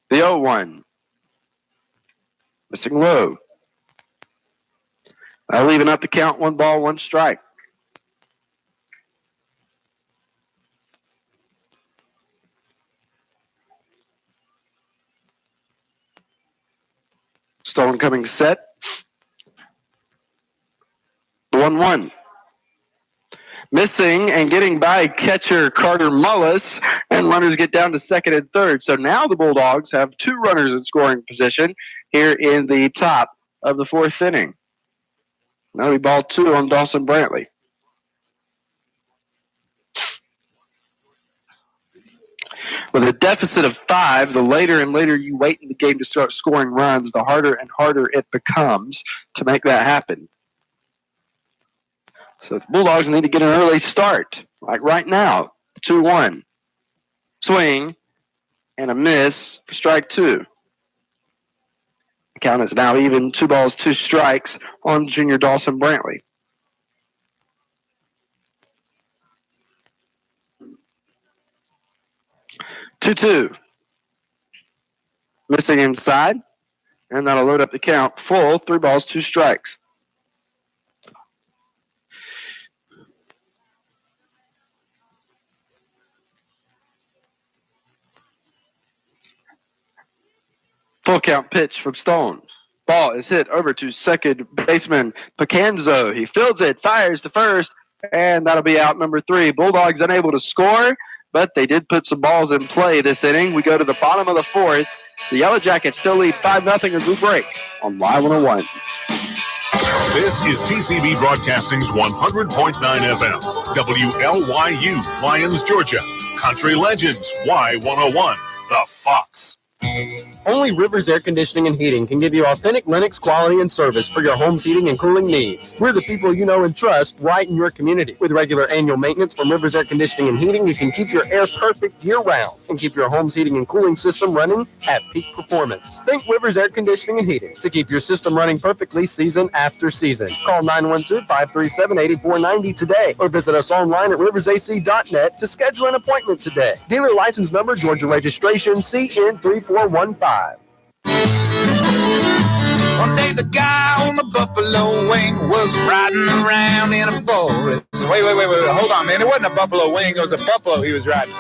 The 0-1. Missing low. Leaving up the count, 1 ball, 1 strike. Stone coming set. The 1-1. Missing and getting by catcher Carter Mullis, and runners get down to second and third. So now the Bulldogs have 2 runners in scoring position here in the top of the 4th inning. Now we ball 2 on Dawson Brantley. With a deficit of 5, the later and later you wait in the game to start scoring runs, the harder and harder it becomes to make that happen. So the Bulldogs need to get an early start, like right now. 2-1. Swing and a miss for strike 2. The count is now even, 2 balls, 2 strikes on junior Dawson Brantley. Two. Missing inside, and that'll load up the count. Full, 3 balls, 2 strikes. Full count pitch from Stone. Ball is hit over to second baseman Pecanzo. He fields it, fires to first, and that'll be out number 3. Bulldogs unable to score, but they did put some balls in play this inning. We go to the bottom of the 4th. The Yellow Jackets still lead 5-0 as we break on Y101. This is TCB Broadcasting's 100.9 FM, WLYU, Lyons, Georgia. Country Legends, Y101, The Fox. Only Rivers Air Conditioning and Heating can give you authentic Lennox quality and service for your home's heating and cooling needs. We're the people you know and trust right in your community. With regular annual maintenance from Rivers Air Conditioning and Heating, you can keep your air perfect year-round and keep your home's heating and cooling system running at peak performance. Think Rivers Air Conditioning and Heating to keep your system running perfectly season after season. Call 912-537-8490 today or visit us online at riversac.net to schedule an appointment today. Dealer license number, Georgia registration, CN3415. One day the guy on the buffalo wing was riding around in a forest. Wait. Hold on, man. It wasn't a buffalo wing. It was a buffalo he was riding.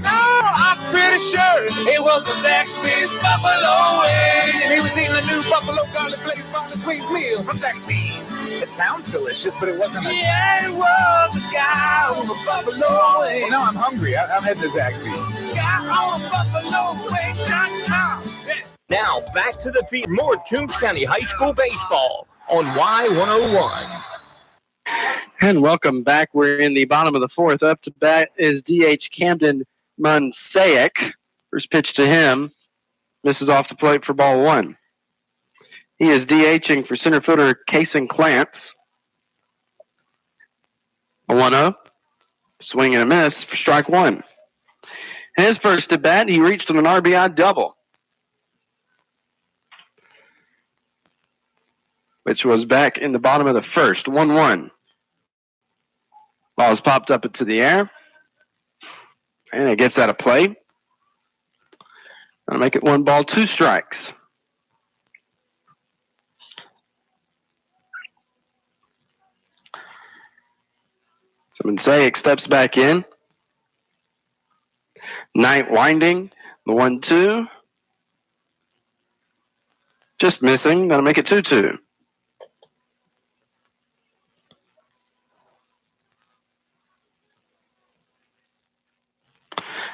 No, I'm pretty sure it was a Zaxby's buffalo wing. And he was eating a new buffalo garlic glazed boneless wings meal from Zaxby's. It sounds delicious, but it wasn't. Yeah, it was a guy on the buffalo wing. Well, now I'm hungry. I'm heading to Zaxby's. Guy on the buffalo wing.com. Now, back to the field. More Toombs County High School baseball on Y101. And welcome back. We're in the bottom of the 4th. Up to bat is DH Camden Munsaic. First pitch to him. Misses off the plate for ball 1. He is DHing for center fielder Kason Clance. A 1-0. Swing and a miss for strike 1. In his first at bat, he reached on an RBI double, which was back in the bottom of the first. 1-1. Ball's popped up into the air, and it gets out of play. Gonna make it 1 ball, 2 strikes. So Mensah steps back in. Knight winding, the 1-2. Just missing. That'll make it 2-2.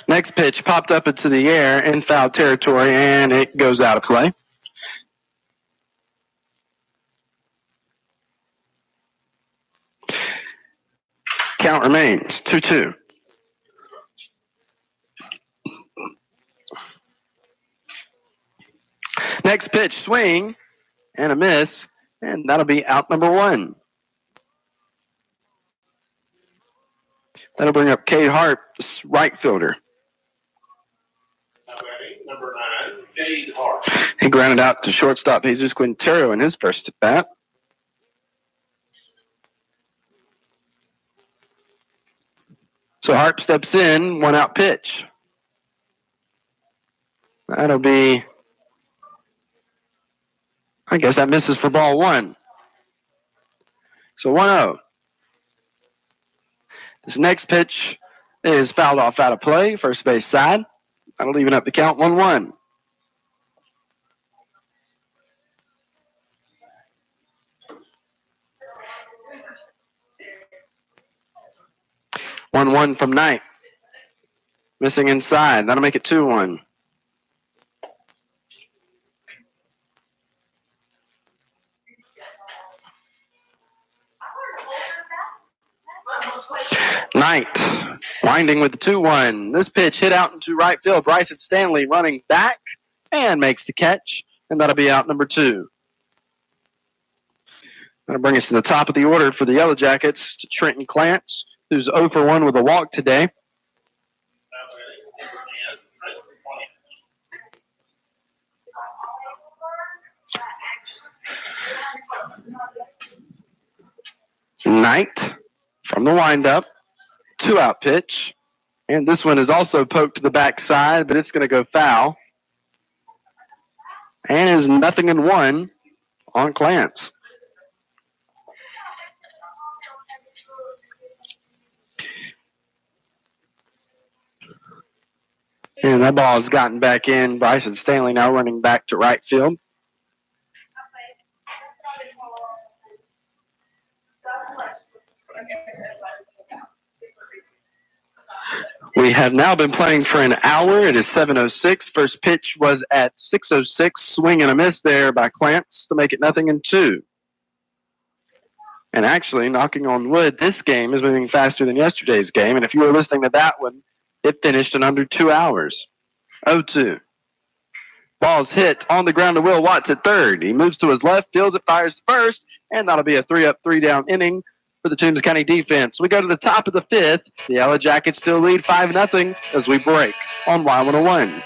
Next pitch popped up into the air in foul territory, and it goes out of play. Count remains 2-2. Next pitch, swing, and a miss, and that'll be out number 1. That'll bring up Cade Hart, right fielder. Number 9, Cade Hart. He grounded out to shortstop Jesus Quintero in his first at bat. So Hart steps in, 1 out pitch. That'll be, I guess that misses for ball 1. So 1-0. This next pitch is fouled off out of play, first base side. That'll even up the count 1-1. One from Knight. Missing inside. That'll make it 2-1. Knight winding with the 2-1. This pitch hit out into right field. Bryson Stanley running back and makes the catch, and that'll be out number 2. That'll bring us to the top of the order for the Yellow Jackets, to Trenton Clance, who's 0 for 1 with a walk today. Knight from the windup, 2 out pitch. And this one is also poked to the backside, but it's going to go foul. And is 0-1 on Clance. And that ball has gotten back in. Bryson Stanley now running back to right field. We have now been playing for an hour. It is 7:06. First pitch was at 6:06. Swing and a miss there by Clance to make it 0-2. And actually, knocking on wood, this game is moving faster than yesterday's game. And if you were listening to that one, it finished in under 2 hours. 0-2. Ball's hit on the ground to Will Watts at third. He moves to his left, fields it, fires to first, and that'll be a 3-up, 3-down inning for the Toombs County defense. We go to the top of the 5th. The Yellow Jackets still lead 5-0 as we break on Y101.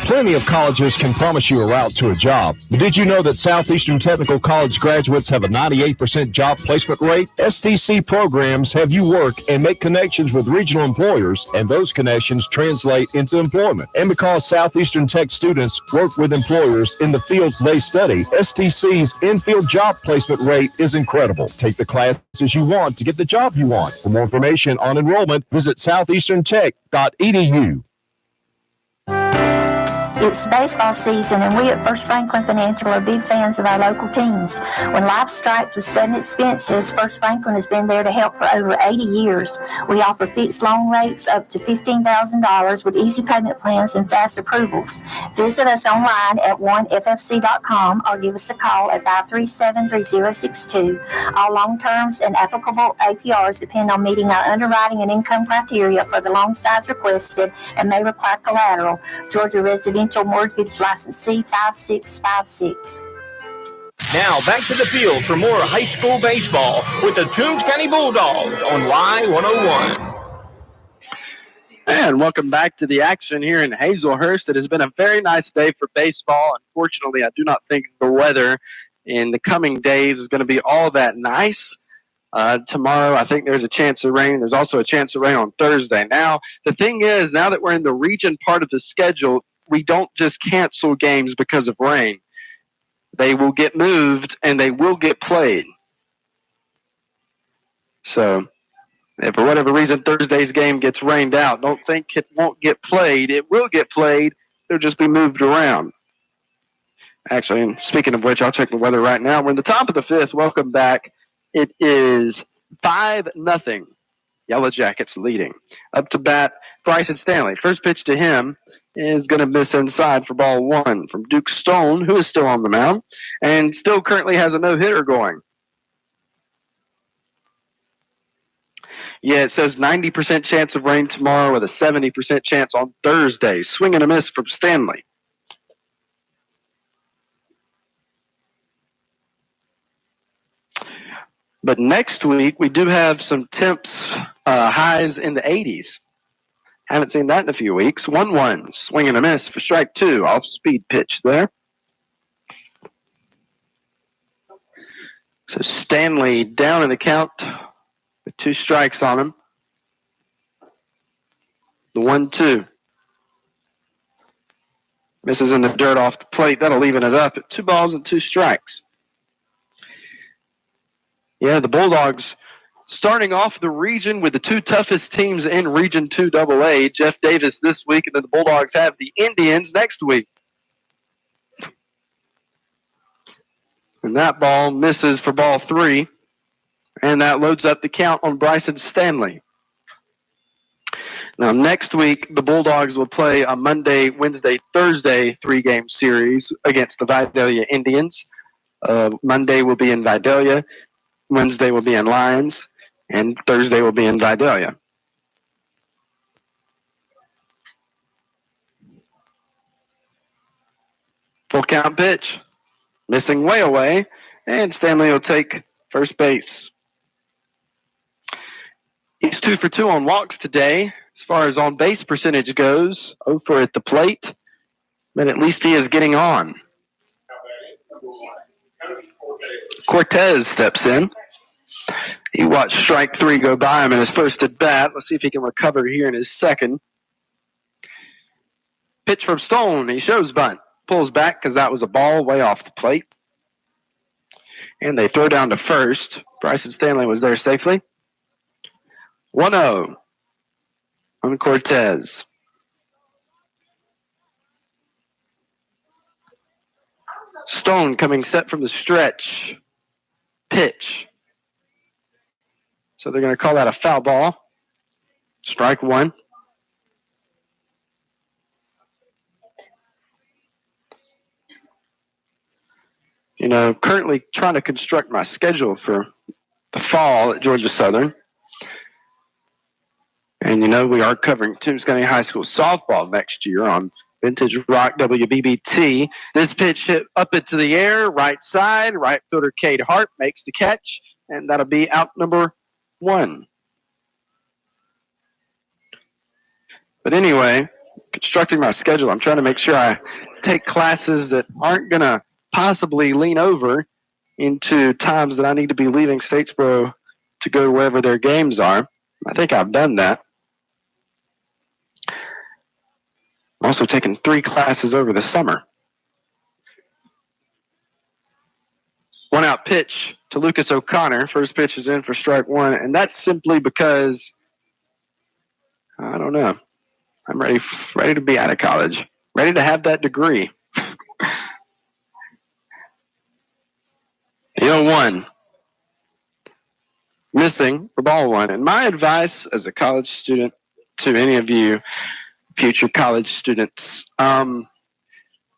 Plenty of colleges can promise you a route to a job. But did you know that Southeastern Technical College graduates have a 98% job placement rate? STC programs have you work and make connections with regional employers, and those connections translate into employment. And because Southeastern Tech students work with employers in the fields they study, STC's in-field job placement rate is incredible. Take the classes you want to get the job you want. For more information on enrollment, visit southeasterntech.edu. It's baseball season, and we at First Franklin Financial are big fans of our local teams. When life strikes with sudden expenses, First Franklin has been there to help for over 80 years. We offer fixed loan rates up to $15,000 with easy payment plans and fast approvals. Visit us online at oneffc.com or give us a call at 537-3062. All loan terms and applicable APRs depend on meeting our underwriting and income criteria for the loan size requested and may require collateral. Georgia Residential Mortgage License C5656. Now back to the field for more high school baseball with the Toombs County Bulldogs on Y101. And welcome back to the action here in Hazelhurst. It has been a very nice day for baseball. Unfortunately, I do not think the weather in the coming days is going to be all that nice. Tomorrow, I think there's a chance of rain. There's also a chance of rain on Thursday. Now, the thing is, now that we're in the region part of the schedule, we don't just cancel games because of rain. They will get moved and they will get played. So, if for whatever reason Thursday's game gets rained out, don't think it won't get played. It will get played. It'll just be moved around. Actually, speaking of which, I'll check the weather right now. We're in the top of the fifth. Welcome back. It is 5-0. Yellow Jackets leading. Up to bat, Bryson Stanley. First pitch to him is going to miss inside for ball one from Duke Stone, who is still on the mound and still currently has a no-hitter going. Yeah, it says 90% chance of rain tomorrow with a 70% chance on Thursday. Swing and a miss from Stanley. But next week, we do have some temps highs in the 80s. Haven't seen that in a few weeks. 1-1, swing and a miss for strike two. Off-speed pitch there. So Stanley down in the count with 2 strikes on him. The 1-2. Misses in the dirt off the plate. That'll even it up at 2 balls and 2 strikes. Yeah, the Bulldogs starting off the region with the 2 toughest teams in Region 2 AA. Jeff Davis this week, and then the Bulldogs have the Indians next week. And that ball misses for ball 3, and that loads up the count on Bryson Stanley. Now, next week, the Bulldogs will play a Monday, Wednesday, Thursday 3-game series against the Vidalia Indians. Monday will be in Vidalia. Wednesday will be in Lyons, and Thursday will be in Vidalia. Full count pitch. Missing way away, and Stanley will take first base. He's 2 for 2 on walks today. As far as on base percentage goes, 0 for at the plate, but at least he is getting on. Cortez steps in. He watched strike 3 go by him in his first at bat. Let's see if he can recover here in his second. Pitch from Stone. He shows bunt. Pulls back because that was a ball way off the plate. And they throw down to first. Bryson Stanley was there safely. 1-0 on Cortez. Stone coming set from the stretch. Pitch. So they're going to call that a foul ball. Strike 1. You know, currently trying to construct my schedule for the fall at Georgia Southern. And, you know, we are covering Toombs County High School softball next year on Vintage Rock WBBT. This pitch hit up into the air, right side. Right fielder Cade Hart makes the catch, and that'll be out number 1. But anyway, constructing my schedule, I'm trying to make sure I take classes that aren't going to possibly lean over into times that I need to be leaving Statesboro to go to wherever their games are. I think I've done that. I'm also taking 3 classes over the summer. 1-out pitch to Lucas O'Connor. First pitch is in for strike 1, and that's simply because, I don't know, I'm ready to be out of college, ready to have that degree. 0-1. Missing for ball 1. And my advice as a college student to any of you future college students,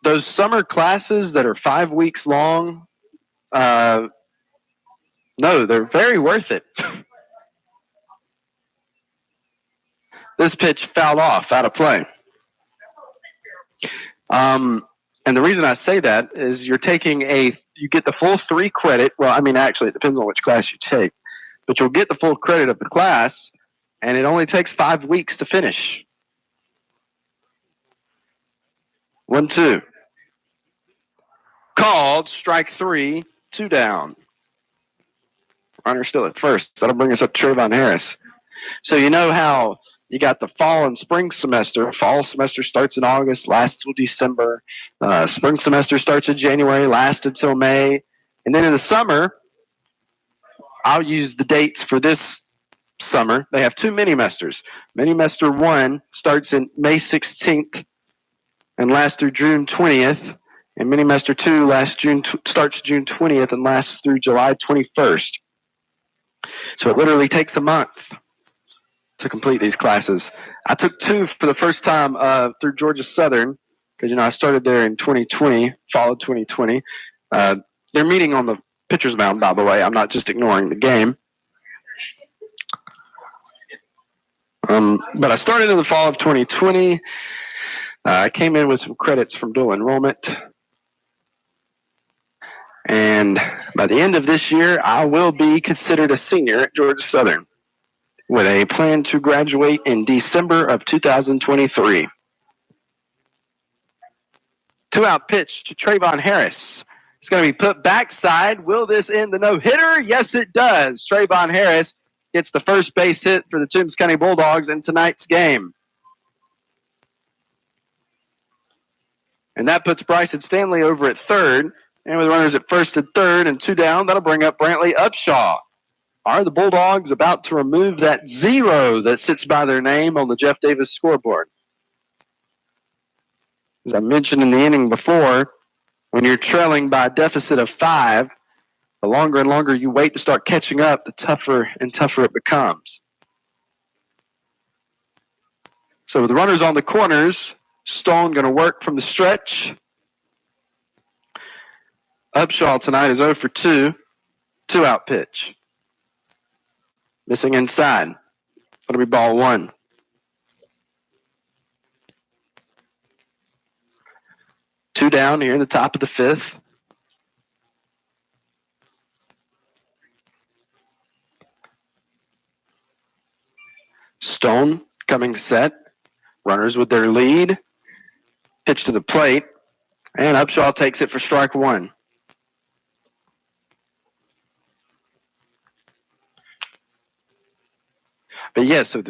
those summer classes that are 5 weeks long, no, they're very worth it. This pitch fouled off, out of play. And the reason I say that is you get the full 3 credit. Well, I mean, actually, it depends on which class you take. But you'll get the full credit of the class, and it only takes 5 weeks to finish. 1-2. Called, strike 3, 2 down. Runner still at first. That'll bring us up to Trayvon Harris. So you know how you got the fall and spring semester. Fall semester starts in August, lasts till December. Spring semester starts in January, lasts until May. And then in the summer, I'll use the dates for this summer. They have 2 mini-mesters. Mini-mester 1 starts in May 16th and lasts through June 20th. And mini-mester 2 starts June 20th and lasts through July 21st. So it literally takes a month to complete these classes. I took 2 for the first time through Georgia Southern because, I started there in 2020, fall of 2020. They're meeting on the pitcher's mound, by the way. I'm not just ignoring the game. But I started in the fall of 2020. I came in with some credits from dual enrollment. And by the end of this year, I will be considered a senior at Georgia Southern with a plan to graduate in December of 2023. 2-out pitch to Trayvon Harris. It's going to be put backside. Will this end the no-hitter? Yes, it does. Trayvon Harris gets the first base hit for the Toombs County Bulldogs in tonight's game. And that puts Bryson Stanley over at third. And with runners at first and third and 2 down, that'll bring up Brantley Upshaw. Are the Bulldogs about to remove that 0 that sits by their name on the Jeff Davis scoreboard? As I mentioned in the inning before, when you're trailing by a deficit of 5, the longer and longer you wait to start catching up, the tougher and tougher it becomes. So with the runners on the corners, Stone going to work from the stretch. Upshaw tonight is 0 for 2. 2-out pitch. Missing inside. That'll be ball 1. Two down here in the top of the 5th. Stone coming set. Runners with their lead. Pitch to the plate. And Upshaw takes it for strike 1. But yeah, so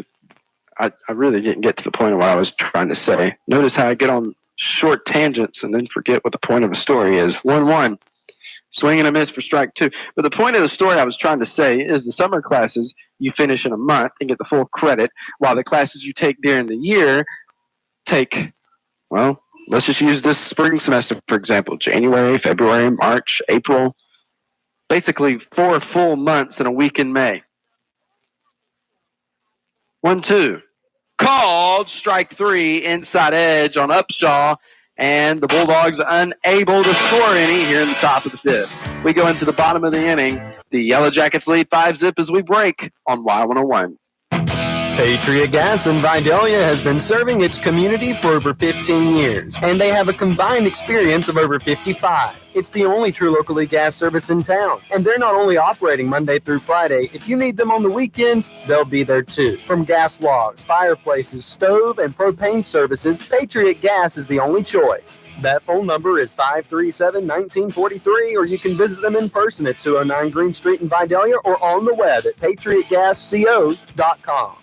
I really didn't get to the point of what I was trying to say. Notice how I get on short tangents and then forget what the point of the story is. 1-1. Swing and a miss for strike 2. But the point of the story I was trying to say is the summer classes you finish in a month and get the full credit, while the classes you take during the year take, well, let's just use this spring semester, for example, January, February, March, April. Basically 4 full months and a week in May. 1-2. Called, strike 3, inside edge on Upshaw, and the Bulldogs unable to score any here in the top of the 5th. We go into the bottom of the inning. The Yellow Jackets lead 5-zip as we break on Y101. Patriot Gas in Vidalia has been serving its community for over 15 years, and they have a combined experience of over 55. It's the only true locally gas service in town, and they're not only operating Monday through Friday. If you need them on the weekends, they'll be there too. From gas logs, fireplaces, stove, and propane services, Patriot Gas is the only choice. That phone number is 537-1943, or you can visit them in person at 209 Green Street in Vidalia or on the web at patriotgasco.com.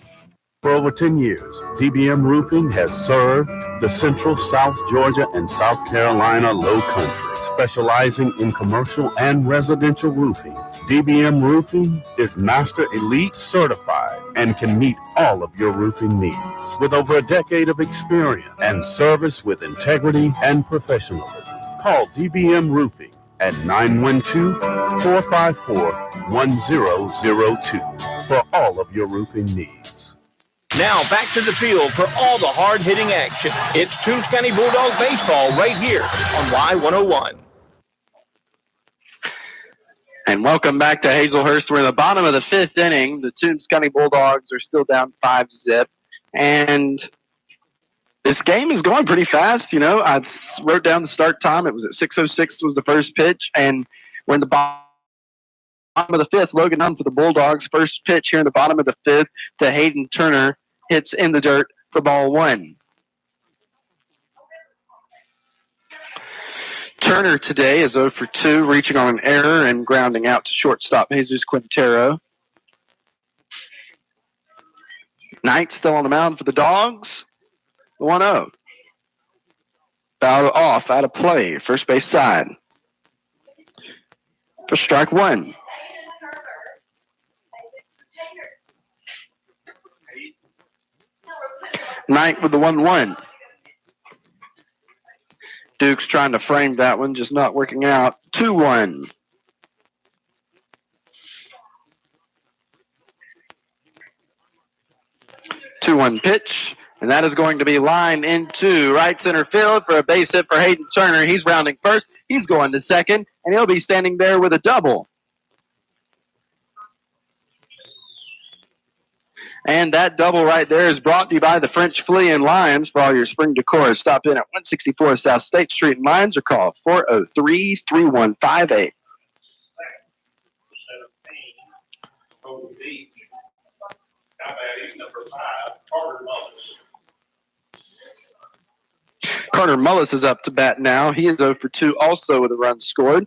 For over 10 years, DBM Roofing has served the Central, South Georgia, and South Carolina Low Country, specializing in commercial and residential roofing. DBM Roofing is Master Elite certified and can meet all of your roofing needs. With over a decade of experience and service with integrity and professionalism, call DBM Roofing at 912-454-1002 for all of your roofing needs. Now back to the field for all the hard-hitting action. It's Toombs County Bulldog baseball right here on Y101. And welcome back to Hazelhurst. We're in the bottom of the 5th inning. The Toombs County Bulldogs are still down 5-zip. And this game is going pretty fast. You know, I wrote down the start time. It was at 6:06 was the first pitch. And we're in the bottom of the 5th. Logan Dunn for the Bulldogs. First pitch here in the bottom of the 5th to Hayden Turner. Hits in the dirt for ball 1. Turner today is 0 for 2, reaching on an error and grounding out to shortstop Jesus Quintero. Knight still on the mound for the Dogs. 1-0. Foul off, out of play, first base side. For strike one. Knight with the 1-1. Duke's trying to frame that one, just not working out. 2-1. Two-one pitch, and that is going to be lined into right center field for a base hit for Hayden Turner. He's rounding first. He's going to second, and he'll be standing there with a double. And that double right there is brought to you by the French Flea and Lions. For all your spring decor, stop in at 164 South State Street in Lions or call 403-3158. Carter Mullis is up to bat now. He is 0 for 2 also with a run scored.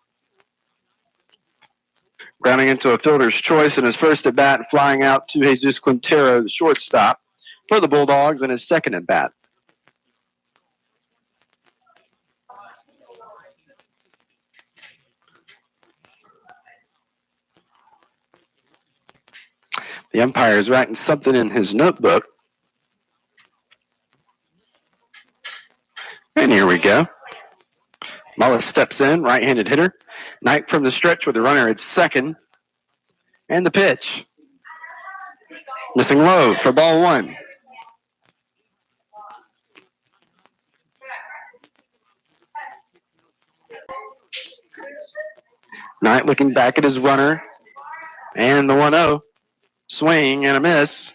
Grounding into a fielder's choice in his first at bat and flying out to Jesus Quintero, the shortstop, for the Bulldogs in his second at bat. The umpire is writing something in his notebook. And here we go. Mullis steps in, right-handed hitter. Knight from the stretch with the runner at second. And the pitch. Missing low for ball one. Knight looking back at his runner. And the 1-0. Swing and a miss.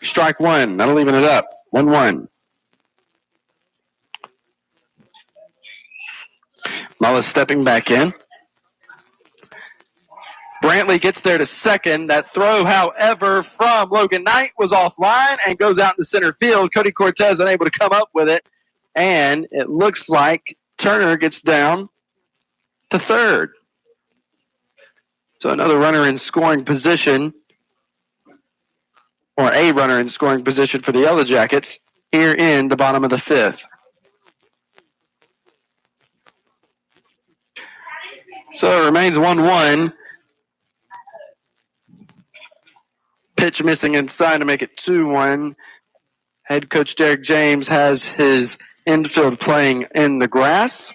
Strike one. That'll even it up. 1-1. Mullis stepping back in. Brantley gets there to second. That throw, however, from Logan Knight was offline and goes out into center field. Cody Cortez unable to come up with it. And it looks like Turner gets down to third. So another runner in scoring position, or a runner in scoring position for the Yellow Jackets here in the bottom of the fifth. So it remains 1-1. Pitch missing inside to make it 2-1. Head coach Derek James has his infield playing in the grass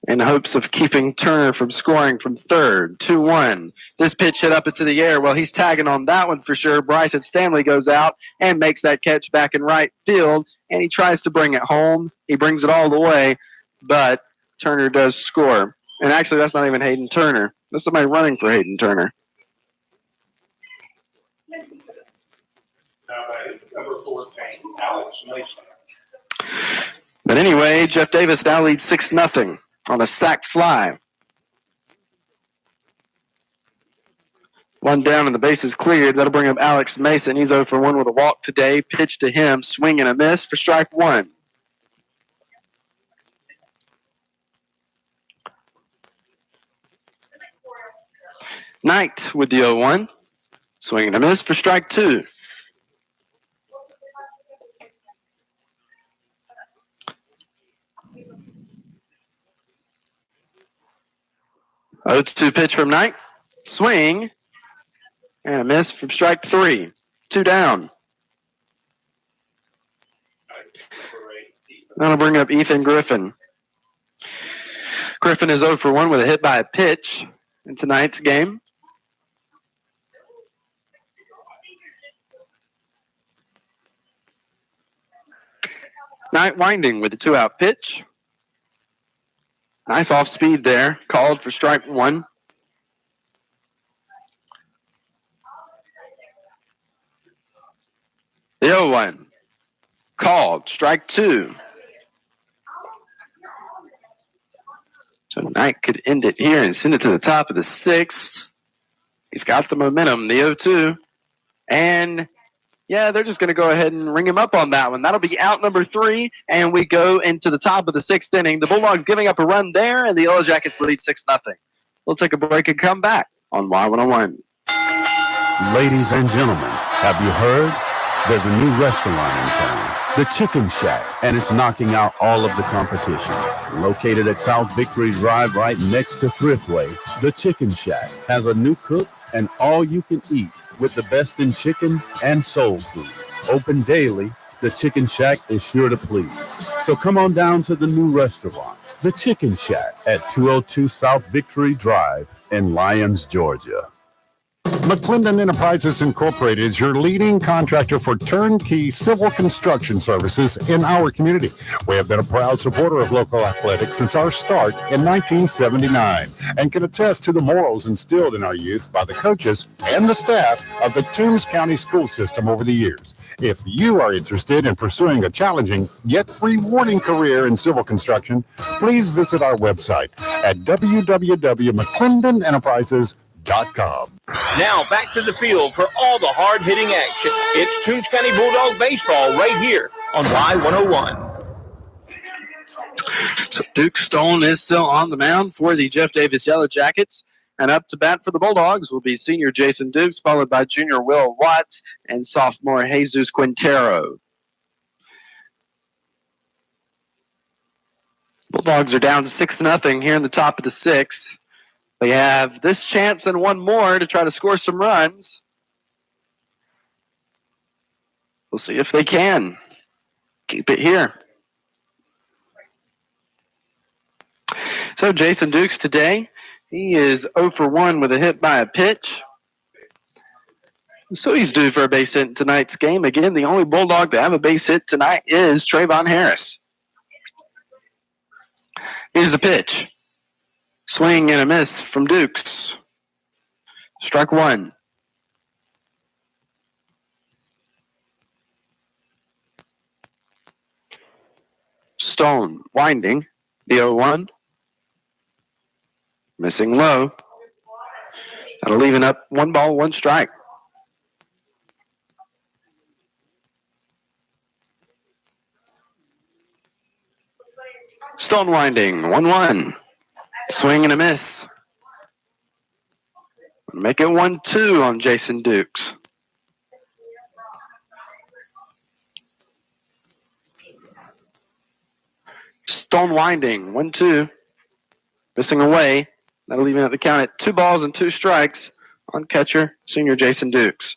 in hopes of keeping Turner from scoring from third. 2-1. This pitch hit up into the air. Well, he's tagging on that one for sure. Bryson Stanley goes out and makes that catch back in right field, and he tries to bring it home. He brings it all the way, but Turner does score. And actually, that's not even Hayden Turner. That's somebody running for Hayden Turner. Number 14, Alex Mason. But anyway, Jeff Davis now leads 6-0 on a sac fly. One down and the base is cleared. That'll bring up Alex Mason. He's 0 for 1 with a walk today. Pitch to him, swing and a miss for strike one. Knight with the 0-1. Swing and a miss for strike two. Oh, 2 pitch from Knight. Swing and a miss from strike three. 2 down. That'll bring up Ethan Griffin. Griffin is 0 for 1 with a hit by a pitch in tonight's game. Knight winding with a 2-out pitch. Nice off speed there. Called for strike one. The 0-1. Called. Strike two. So Knight could end it here and send it to the top of the sixth. He's got the momentum. The 0-2. And Yeah, they're just going to go ahead and ring him up on that one. That'll be out number 3, and we go into the top of the 6th inning. The Bulldogs giving up a run there, and the Yellow Jackets lead 6-0. We'll take a break and come back on Y101. Ladies and gentlemen, have you heard? There's a new restaurant in town, The Chicken Shack, and it's knocking out all of the competition. Located at South Victory Drive right next to Thriftway, The Chicken Shack has a new cook and all you can eat with the best in chicken and soul food. Open daily, The Chicken Shack is sure to please. So come on down to the new restaurant, The Chicken Shack at 202 South Victory Drive in Lyons, Georgia. McClendon Enterprises Incorporated is your leading contractor for turnkey civil construction services in our community. We have been a proud supporter of local athletics since our start in 1979 and can attest to the morals instilled in our youth by the coaches and the staff of the Toombs County school system over the years. If you are interested in pursuing a challenging yet rewarding career in civil construction, please visit our website at www.mcclendenenterprises.com. Now back to the field for all the hard-hitting action. It's Toombs County Bulldog baseball right here on Y101. So Duke Stone is still on the mound for the Jeff Davis Yellow Jackets. And up to bat for the Bulldogs will be senior Jason Dukes, followed by junior Will Watts and sophomore Jesus Quintero. Bulldogs are down 6-0 here in the top of the 6th. They have this chance and one more to try to score some runs. We'll see if they can keep it here. So Jason Dukes today, he is 0 for 1 with a hit by a pitch. So he's due for a base hit in tonight's game. Again, the only Bulldog to have a base hit tonight is Trayvon Harris. Here's the pitch. Swing and a miss from Dukes. Strike 1. Stone winding. The 0-1. Missing low. That'll leave it up 1 ball, 1 strike. Stone winding. 1-1. Swing and a miss. Make it 1-2 on Jason Dukes. Stone winding. 1-2. Missing away. That'll leave it at the count at 2 balls and 2 strikes on catcher, senior Jason Dukes.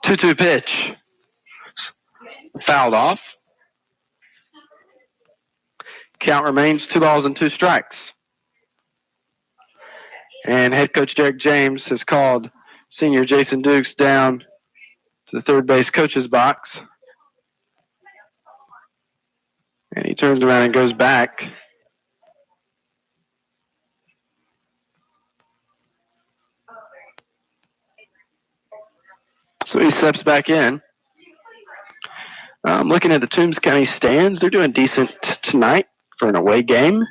Two-two pitch. Fouled off. Count remains 2 balls and 2 strikes. And head coach Derek James has called senior Jason Dukes down to the third base coach's box. And he turns around and goes back. So he steps back in. Looking at the Toombs County stands, they're doing decent tonight for an away game.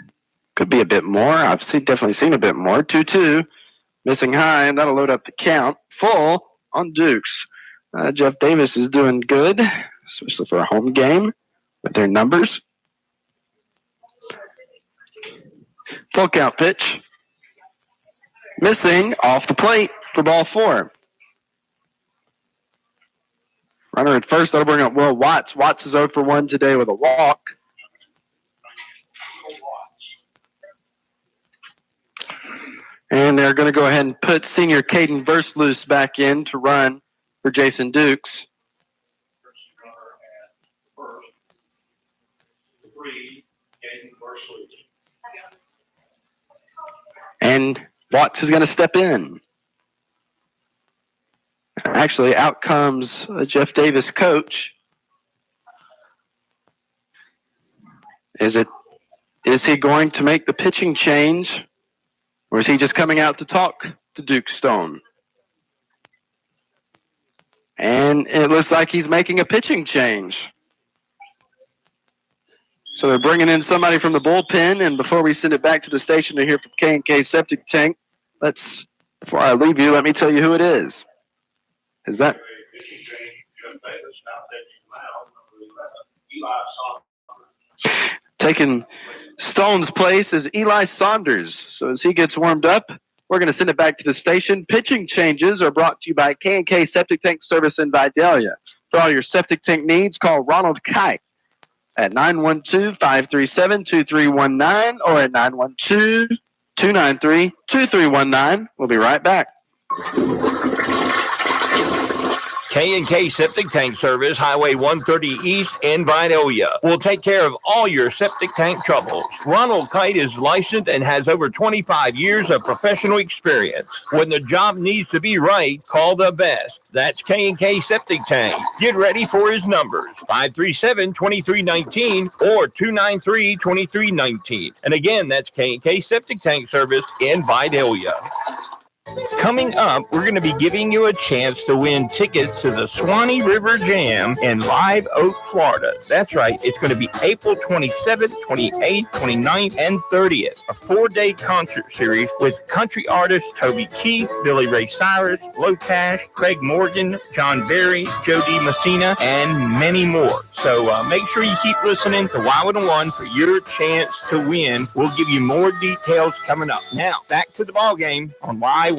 Could be a bit more. I've definitely seen a bit more. 2-2, missing high, and that'll load up the count. Full on Dukes. Jeff Davis is doing good, especially for a home game with their numbers. Full count pitch. Missing off the plate for ball 4. Runner at first, that'll bring up Will Watts. Watts is 0 for 1 today with a walk. And they're going to go ahead and put senior Caden Versluis back in to run for Jason Dukes. And Watts is going to step in. Actually, out comes Jeff Davis coach. Is he going to make the pitching change, or is he just coming out to talk to Duke Stone? And it looks like he's making a pitching change. So they're bringing in somebody from the bullpen, and before we send it back to the station to hear from K&K Septic Tank, before I leave you, let me tell you who it is. Is that? Taking Stone's place is Eli Saunders. So as he gets warmed up, we're going to send it back to the station. Pitching changes are brought to you by K&K Septic Tank Service in Vidalia. For all your septic tank needs, call Ronald Kite at 912-537-2319 or at 912-293-2319. We'll be right back. K&K Septic Tank Service, Highway 130 East in Vidalia, will take care of all your septic tank troubles. Ronald Kite is licensed and has over 25 years of professional experience. When the job needs to be right, call the best. That's K&K Septic Tank. Get ready for his numbers, 537-2319 or 293-2319. And again, that's K&K Septic Tank Service in Vidalia. Coming up, we're going to be giving you a chance to win tickets to the Swanee River Jam in Live Oak, Florida. That's right. It's going to be April 27th, 28th, 29th, and 30th. A 4-day concert series with country artists Toby Keith, Billy Ray Cyrus, Locash, Craig Morgan, John Berry, Joe D. Messina, and many more. So make sure you keep listening to Y101 for your chance to win. We'll give you more details coming up. Now, back to the ball game on Y101.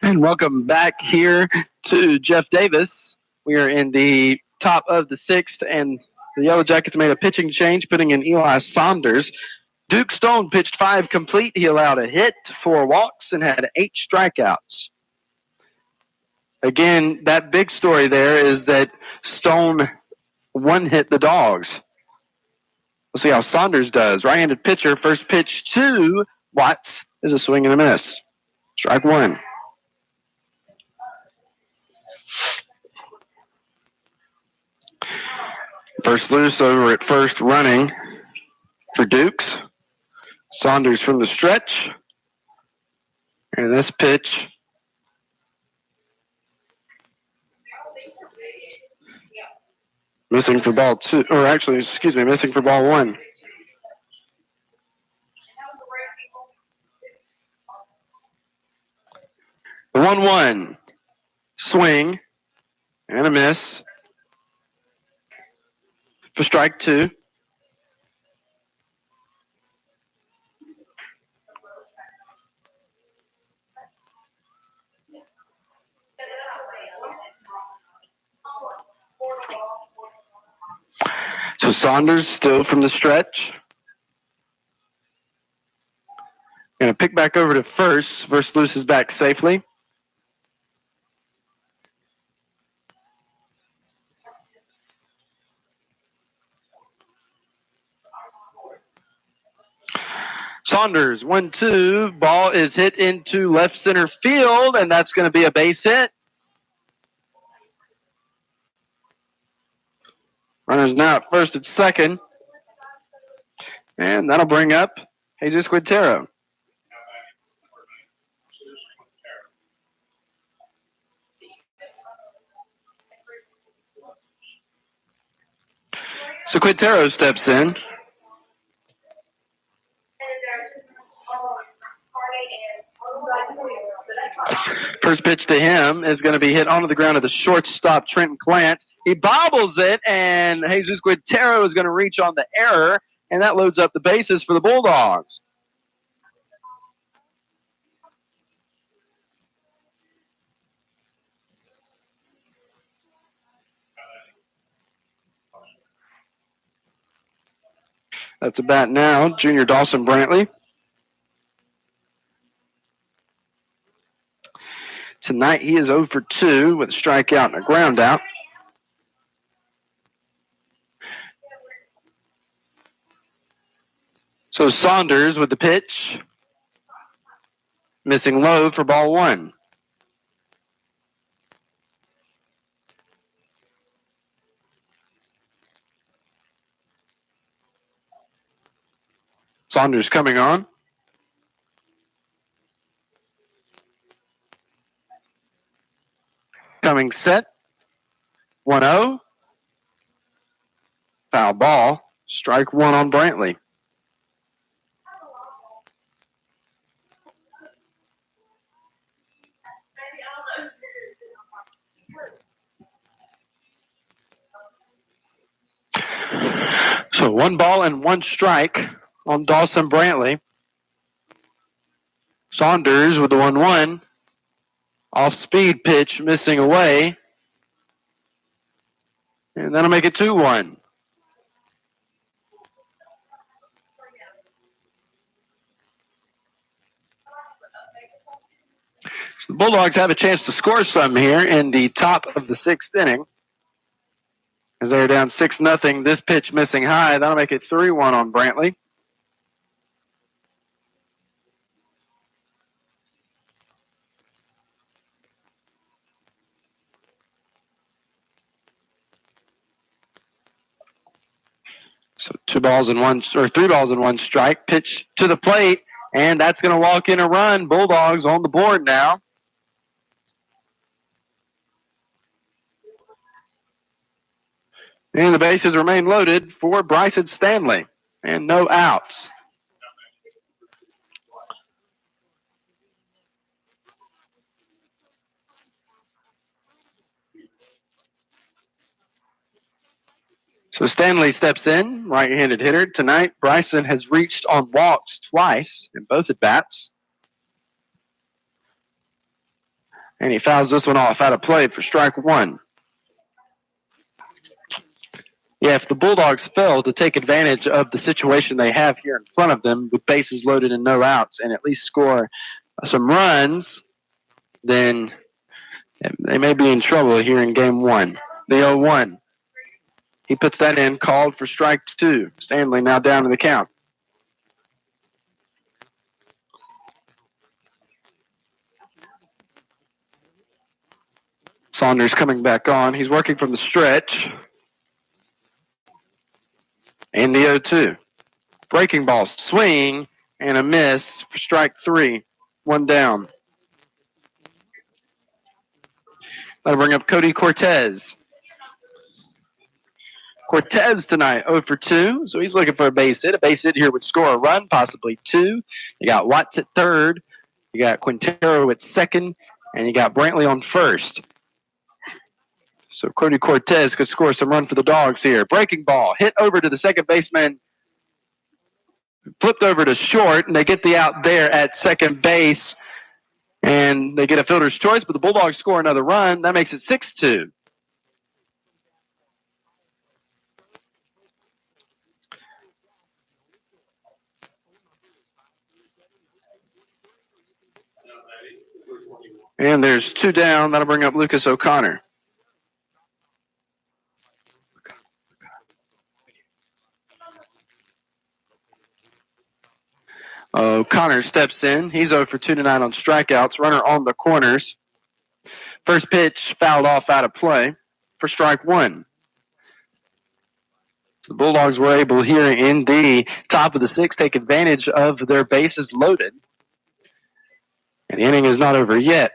And welcome back here to Jeff Davis. We are in the top of the 6th, and the Yellow Jackets made a pitching change, putting in Eli Saunders. Duke Stone pitched 5 complete. He allowed a hit, 4 walks, and had 8 strikeouts. Again, that big story there is that Stone one-hit the Dogs. We'll see how Saunders does. Right-handed pitcher, first pitch to Watts is a swing and a miss. Strike 1. First loose over at first running for Dukes. Saunders from the stretch. And this pitch missing for ball 2, or actually, missing for ball 1. The 1-1 swing and a miss for strike 2. So Saunders still from the stretch. Going to pick back over to first. First loose is back safely. Saunders, 1-2. Ball is hit into left center field, and that's going to be a base hit. Runners now at first and second. And that'll bring up Jesus Quintero. So Quintero steps in. First pitch to him is going to be hit onto the ground of the shortstop, Trenton Clant. He bobbles it, and Jesus Quintero is going to reach on the error, and that loads up the bases for the Bulldogs. That's a bat now, junior Dawson Brantley. Tonight he is 0 for 2 with a strikeout and a ground out. So Saunders with the pitch. Missing low for ball 1. Saunders coming on. Coming set. 1-0. Foul ball. Strike one on Brantley. So 1 ball and 1 strike on Dawson Brantley. Saunders with the 1-1. Off-speed pitch missing away. And that'll make it 2-1. So the Bulldogs have a chance to score some here in the top of the 6th inning. As they're down 6-0, this pitch missing high. That'll make it 3-1 on Brantley. So 3 balls and 1 strike. Pitch to the plate, and that's going to walk in a run. Bulldogs on the board now. And the bases remain loaded for Bryson Stanley. And no outs. So Stanley steps in, right-handed hitter. Tonight, Bryson has reached on walks twice in both at-bats. And he fouls this one off out of play for strike one. Yeah, if the Bulldogs fail to take advantage of the situation they have here in front of them with bases loaded and no outs and at least score some runs, then they may be in trouble here in game one. The 0-1. He puts that in, called for strike two. Stanley now down in the count. Saunders coming back on. He's working from the stretch. And the 0-2. Breaking ball, swing, and a miss for strike three. One down. That'll bring up Cody Cortez. Cortez tonight, 0 for 2, so he's looking for a base hit. A base hit here would score a run, possibly two. You got Watts at third. You got Quintero at second. And you got Brantley on first. So Cody Cortez could score some run for the Dogs here. Breaking ball, hit over to the second baseman. Flipped over to short, and they get the out there at second base. And they get a fielder's choice, but the Bulldogs score another run. That makes it 6-2. And there's two down. That'll bring up Lucas O'Connor. O'Connor steps in. He's 0 for 2 tonight on strikeouts. Runner on the corners. First pitch fouled off out of play for strike one. The Bulldogs were able here in the top of the sixth take advantage of their bases loaded. And the inning is not over yet.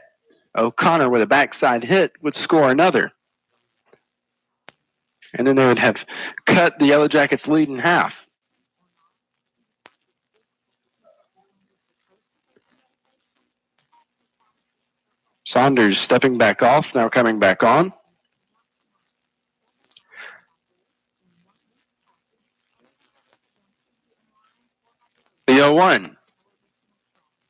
O'Connor with a backside hit would score another. And then they would have cut the Yellow Jackets' lead in half. Saunders stepping back off, now coming back on. The 0-1.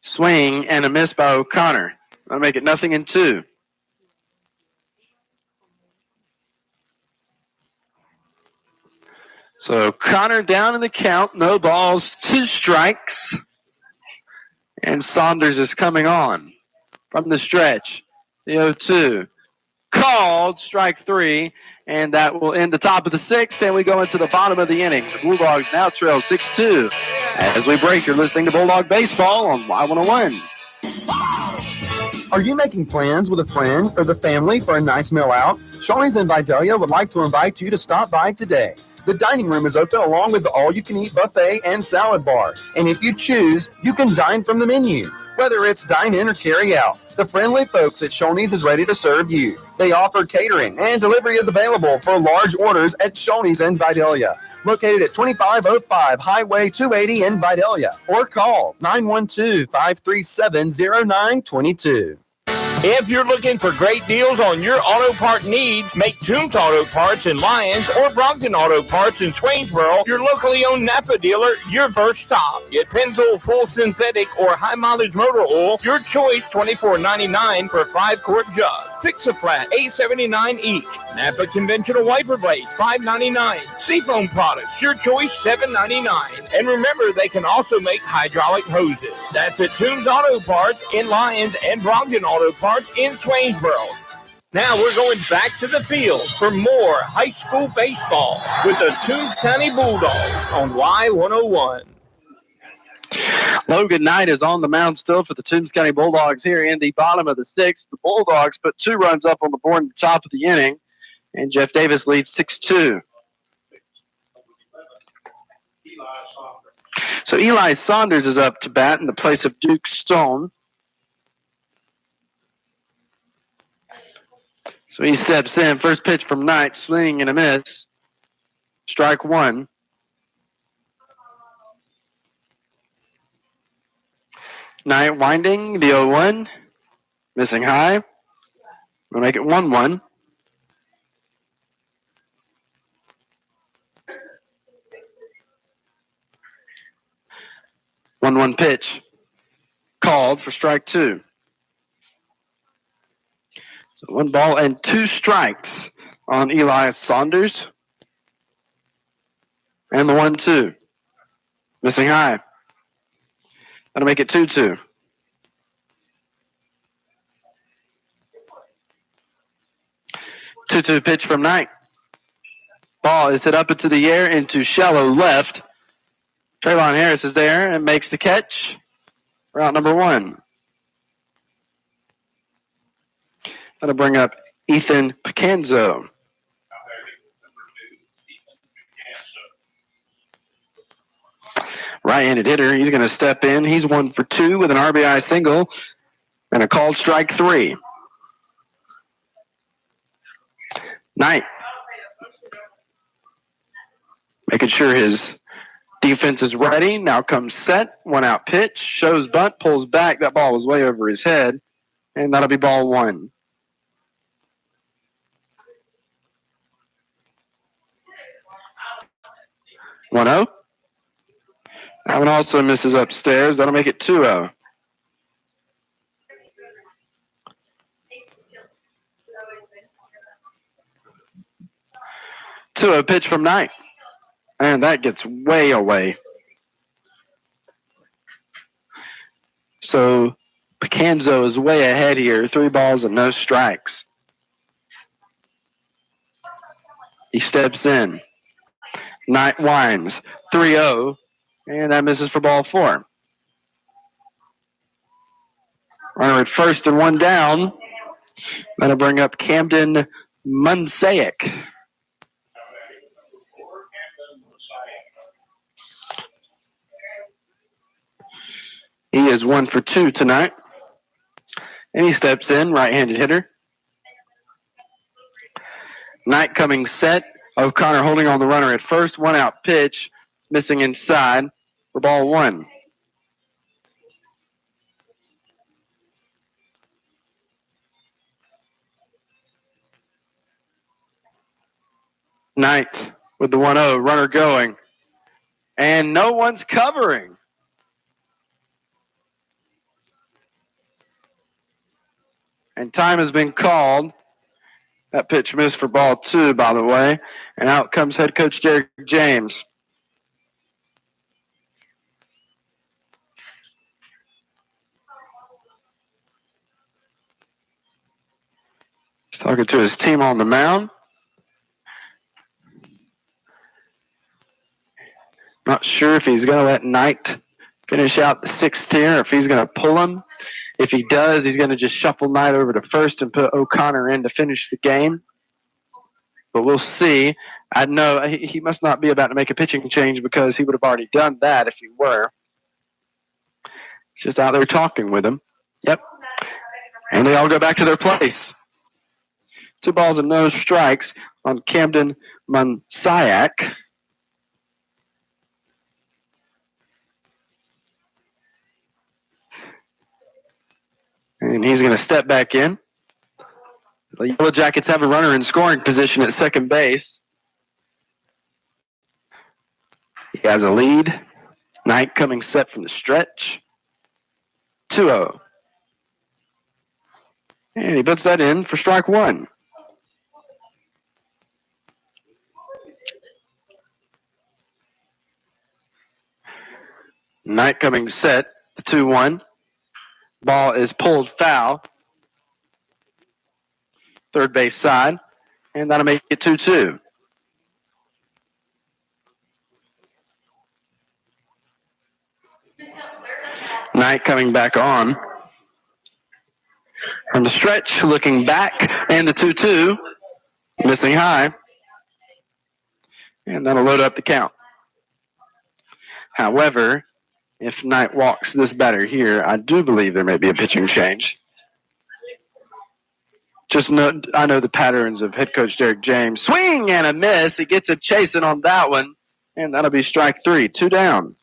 Swing and a miss by O'Connor. That'll make it 0-2. So O'Connor down in the count. No balls, 2 strikes. And Saunders is coming on from the stretch. The 0-2. Called, strike three. And that will end the top of the sixth. And we go into the bottom of the inning. The Bulldogs now trail 6-2. As we break, you're listening to Bulldog Baseball on Y101. Are you making plans with a friend or the family for a nice meal out? Shawnee's in Vidalia would like to invite you to stop by today. The dining room is open along with the all-you-can-eat buffet and salad bar. And if you choose, you can dine from the menu. Whether it's dine in or carry out, the friendly folks at Shawnee's is ready to serve you. They offer catering, and delivery is available for large orders at Shoney's in Vidalia, located at 2505 Highway 280 in Vidalia, or call 912-537-0922. If you're looking for great deals on your auto part needs, make Toombs Auto Parts in Lyons or Brockton Auto Parts in Swainsboro your locally owned Napa dealer your first stop. Get Pennzoil full synthetic or high mileage motor oil, your choice, $24.99 for a 5-quart jug. Fix-A-Flat, $8.79 each. Napa conventional wiper blades, $5.99. Seafoam products, your choice, $7.99. And remember, they can also make hydraulic hoses. That's at Toombs Auto Parts in Lyons and Brockton Auto Parts in Swainsboro. Now we're going back to the field for more high school baseball with the Toombs County Bulldogs on Y101. Logan Knight is on the mound still for the Toombs County Bulldogs here in the bottom of the sixth. The Bulldogs put 2 runs up on the board at the top of the inning, and Jeff Davis leads 6-2. So Eli Saunders is up to bat in the place of Duke Stone. So he steps in. First pitch from Knight, swing and a miss. Strike 1. Knight winding, the 0-1. Missing high. We'll make it 1-1. One pitch. Called for strike 2. So 1 ball and 2 strikes on Eli Saunders. And the 1-2. Missing high. That'll make it 2-2. Two pitch from Knight. Ball is hit up into the air into shallow left. Trayvon Harris is there and makes the catch. Route number 1. That'll bring up Ethan Pecanzo. Right-handed hitter. He's going to step in. He's 1 for 2 with an RBI single and a called strike 3. Knight. Making sure his defense is ready. Now comes set. 1 out pitch. Shows bunt. Pulls back. That ball was way over his head. And that'll be ball 1. One-0. That one also misses upstairs. That'll make it 2-0. A pitch from Knight. And that gets way away. So Pecanzo is way ahead here. 3 balls and no strikes. He steps in. Knight winds. 3-0. And that misses for ball 4. Runner at first and 1 down. That'll bring up Camden Munsaic. He is 1 for 2 tonight. And he steps in, right-handed hitter. Knight coming set. O'Connor holding on the runner at first. 1 out pitch. Missing inside for ball 1. Knight with the 1-0. Runner going. And no one's covering. And time has been called. That pitch missed for ball 2, by the way. And out comes head coach Derek James. He's talking to his team on the mound. Not sure if he's going to let Knight finish out the 6th here, or if he's going to pull him. If he does, he's going to just shuffle Knight over to first and put O'Connor in to finish the game. But we'll see. I know he must not be about to make a pitching change because he would have already done that if he were. He's just out there talking with him. Yep. And they all go back to their place. 2 balls and no strikes on Camden Monsiak. And he's going to step back in. The Yellow Jackets have a runner in scoring position at second base. He has a lead. Knight coming set from the stretch. 2-0. And he puts that in for strike 1. Knight coming set. 2-1. Ball is pulled foul. Third base side. And that'll make it 2-2. Knight coming back on. From the stretch, looking back, and the 2-2. Missing high. And that'll load up the count. However, if Knight walks this batter here, I do believe there may be a pitching change. I know the patterns of head coach Derek James. Swing and a miss. He gets him chasing on that one, and that'll be strike 3. 2 down.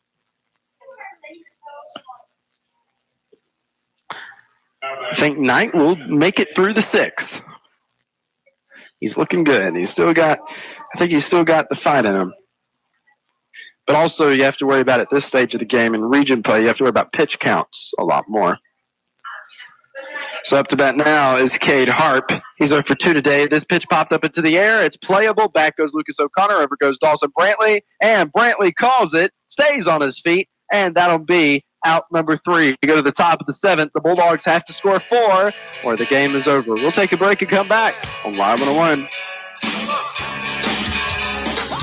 I think Knight will make it through the 6th. He's looking good. I think he's still got the fight in him. But also you have to worry about at this stage of the game in region play, you have to worry about pitch counts a lot more. So up to bat now is Cade Harp. He's 0 for 2 today. This pitch popped up into the air. It's playable. Back goes Lucas O'Connor. Over goes Dawson Brantley. And Brantley calls it, stays on his feet, and that'll be out number 3. We go to the top of the 7th. The Bulldogs have to score 4 or the game is over. We'll take a break and come back on Live 101.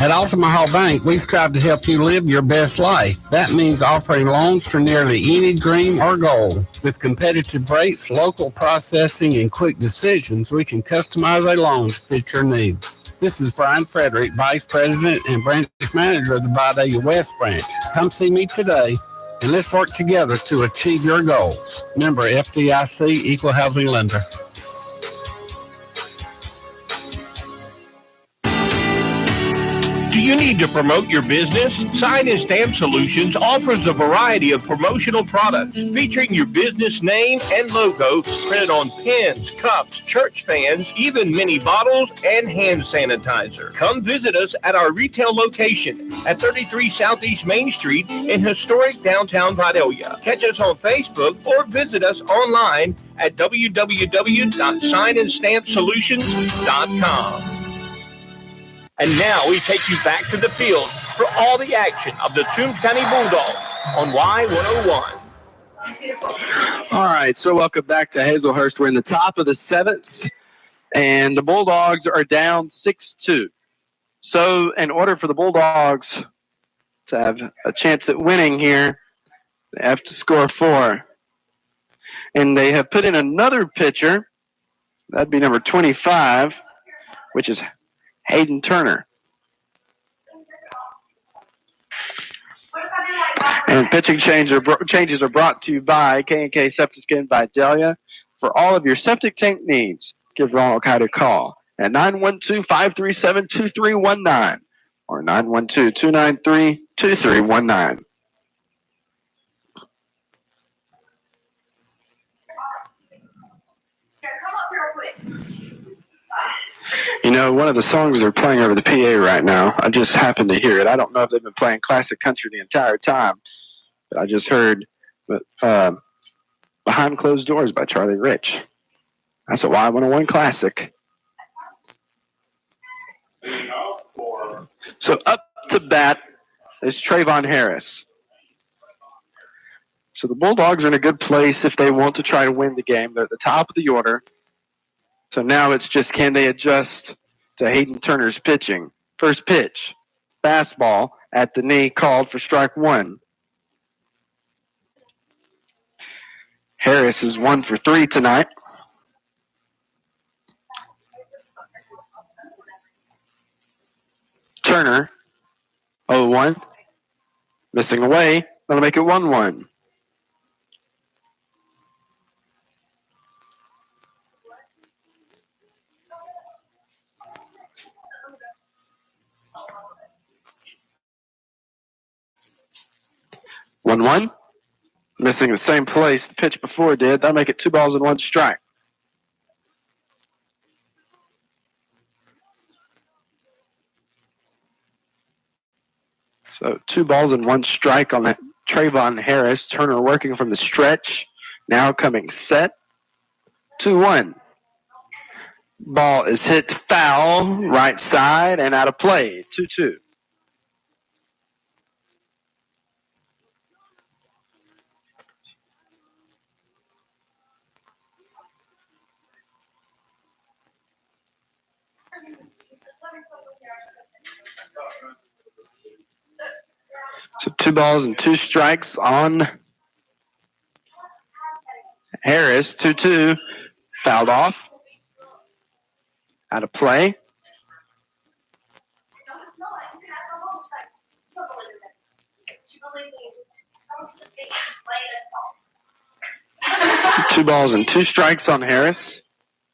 At Altamaha Bank, we strive to help you live your best life. That means offering loans for nearly any dream or goal. With competitive rates, local processing, and quick decisions, we can customize a loan to fit your needs. This is Brian Frederick, Vice President and Branch Manager of the Vidalia West Branch. Come see me today, and let's work together to achieve your goals. Member FDIC, Equal Housing Lender. Do you need to promote your business? Sign and Stamp Solutions offers a variety of promotional products featuring your business name and logo printed on pins, cups, church fans, even mini bottles and hand sanitizer. Come visit us at our retail location at 33 Southeast Main Street in historic downtown Vidalia. Catch us on Facebook or visit us online at www.signandstampsolutions.com. And now we take you back to the field for all the action of the Toombs County Bulldogs on Y101. All right, so welcome back to Hazelhurst. We're in the top of the 7th, and the Bulldogs are down 6-2. So in order for the Bulldogs to have a chance at winning here, they have to score 4. And they have put in another pitcher. That'd be number 25, which is Hayden Turner. And pitching changes are brought to you by K&K Septic Skin by Delia. For all of your septic tank needs, give Ronald Kite a call at 912-537-2319 or 912-293-2319. You know, one of the songs they're playing over the PA right now, I just happened to hear it. I don't know if they've been playing classic country the entire time, but I just heard Behind Closed Doors by Charlie Rich. That's a Y101 classic. So up to bat is Trayvon Harris. So the Bulldogs are in a good place if they want to try to win the game. They're at the top of the order. So now it's just, can they adjust to Hayden Turner's pitching? First pitch, fastball at the knee, called for strike 1. Harris is 1 for 3 tonight. Turner, 0-1. Missing away. That'll make it 1-1. 1-1. Missing the same place the pitch before did. That'll make it 2 balls and 1 strike. So 2 balls and 1 strike on that Trayvon Harris. Turner working from the stretch. Now coming set. 2-1. Ball is hit foul, right side, and out of play. 2-2. So 2 balls and 2 strikes on Harris. 2-2. Fouled off. Out of play. Two balls and 2 strikes on Harris.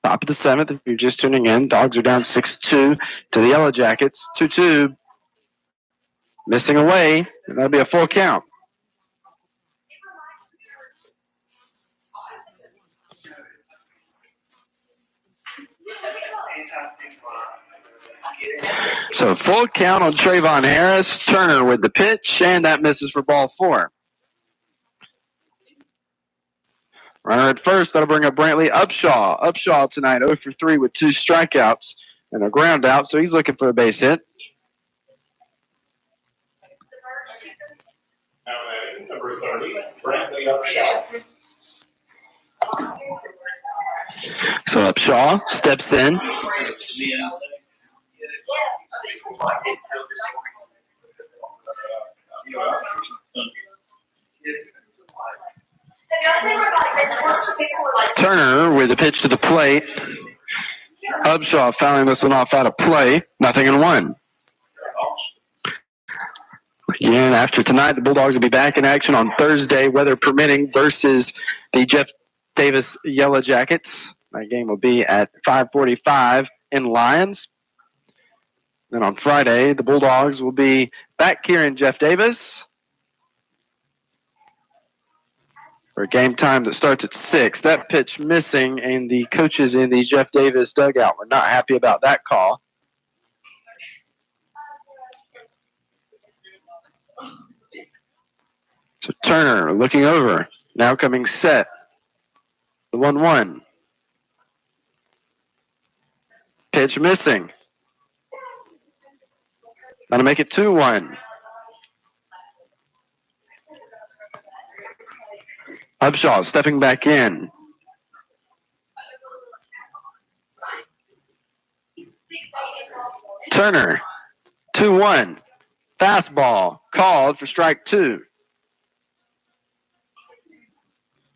Top of the 7th. If you're just tuning in, Dogs are down 6-2 to the Yellow Jackets. 2-2. Missing away, and that'll be a full count. So full count on Trayvon Harris. Turner with the pitch, and that misses for ball 4. Runner at first, that'll bring up Brantley Upshaw. Upshaw tonight 0 for 3 with 2 strikeouts and a ground out, so he's looking for a base hit. Number 30, Brantley Upshaw. So Upshaw steps in. Turner with a pitch to the plate. Upshaw fouling this one off out of play. 0-1. Again, after tonight, the Bulldogs will be back in action on Thursday, weather permitting, versus the Jeff Davis Yellow Jackets. That game will be at 5:45 in Lyons. Then on Friday, the Bulldogs will be back here in Jeff Davis for a game time that starts at 6. That pitch missing, and the coaches in the Jeff Davis dugout were not happy about that call. So Turner looking over, now coming set. The 1-1. Pitch missing. That'll make it 2-1. Upshaw stepping back in. Turner, 2-1. Fastball called for strike 2.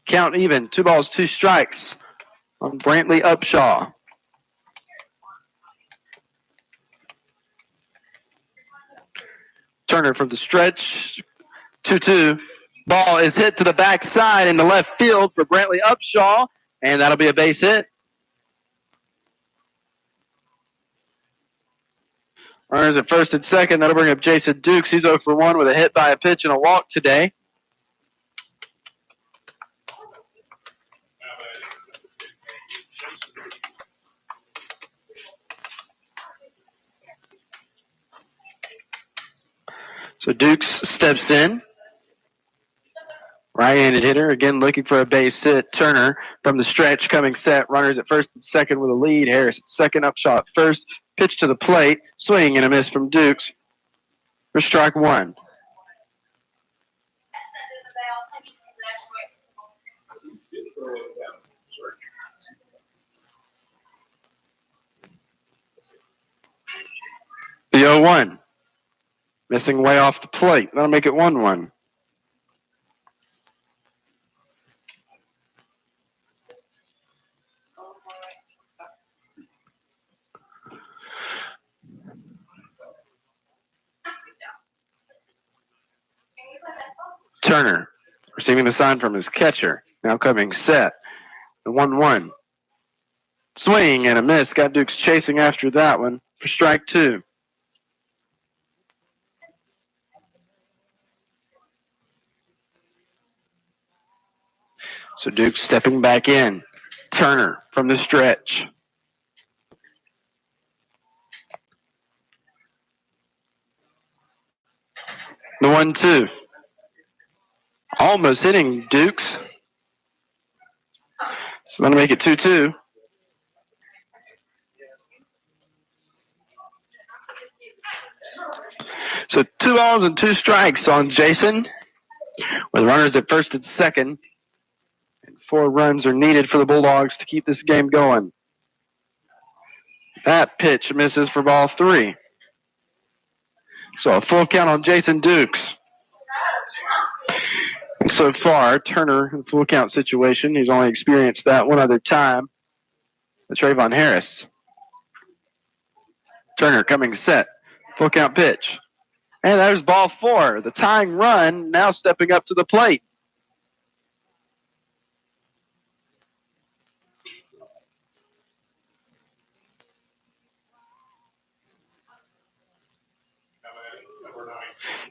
Count even. 2 balls, 2 strikes on Brantley Upshaw. Turner from the stretch. 2-2. Ball is hit to the backside in the left field for Brantley Upshaw, and that'll be a base hit. Runners at first and second. That'll bring up Jason Dukes. He's 0 for 1 with a hit by a pitch and a walk today. So Dukes steps in. Right-handed hitter, again looking for a base hit. Turner from the stretch coming set. Runners at first and second with a lead. Harris at second, Upshaw at first. Pitch to the plate. Swing and a miss from Dukes for strike 1. The 0-1. Missing way off the plate. That'll make it 1-1. Turner receiving the sign from his catcher. Now coming set. The 1-1. Swing and a miss. Got Dukes chasing after that one for strike 2. So Duke stepping back in. Turner from the stretch. The 1-2. Almost hitting Dukes. So that'll make it 2-2. So 2 balls and 2 strikes on Jason, with runners at first and second. And 4 runs are needed for the Bulldogs to keep this game going. That pitch misses for ball 3. So a full count on Jason Dukes. And so far, Turner in the full count situation, he's only experienced that one other time. That's Trayvon Harris. Turner coming set. Full count pitch. And there's ball 4. The tying run now stepping up to the plate.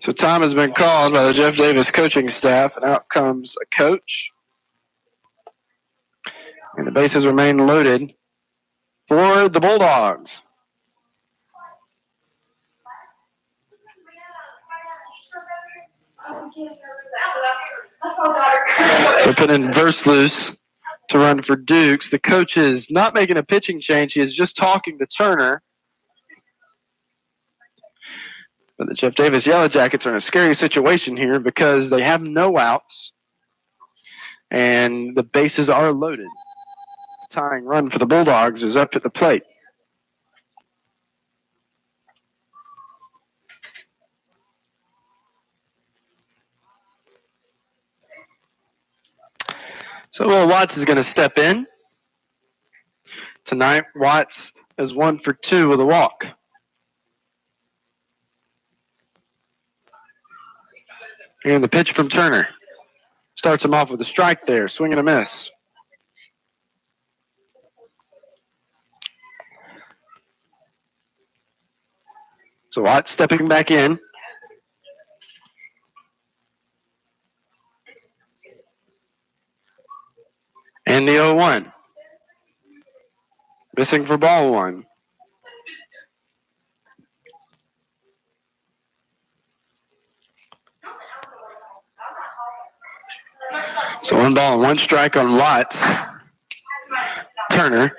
So time has been called by the Jeff Davis coaching staff, and out comes a coach. And the bases remain loaded for the Bulldogs. So putting Versluis to run for Dukes. The coach is not making a pitching change. He is just talking to Turner. But the Jeff Davis Yellow Jackets are in a scary situation here because they have no outs and the bases are loaded. The tying run for the Bulldogs is up at the plate. So Will Watts is going to step in. Tonight, Watts is 1 for 2 with a walk. And the pitch from Turner. Starts him off with a strike there. Swing and a miss. So Watts stepping back in. And the 0-1. Missing for ball 1. So 1 ball and 1 strike on Watts. Turner.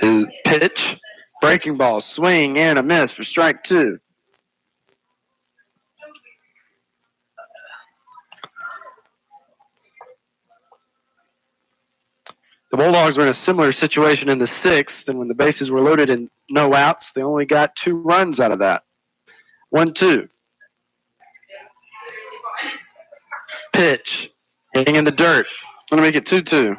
His pitch. Breaking ball. Swing and a miss for strike 2. The Bulldogs were in a similar situation in the 6th, and when the bases were loaded and no outs, they only got 2 runs out of that. 1-2. Pitch. Hitting in the dirt. Going to make it 2-2.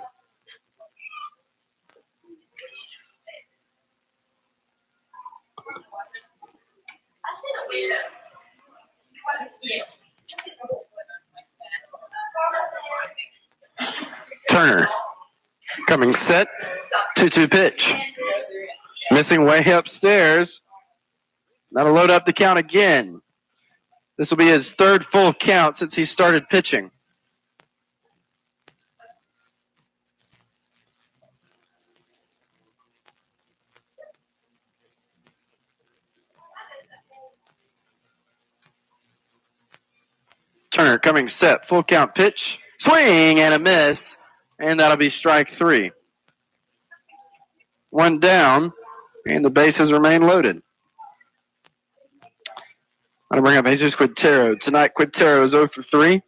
Turner. Coming set. 2-2 pitch. Missing way upstairs. That'll load up the count again. This will be his 3rd full count since he started pitching. Turner coming set. Full count pitch. Swing and a miss. And that'll be strike 3. 1 down. And the bases remain loaded. I'm going to bring up Jesus Quintero. Tonight, Quintero is 0 for 3.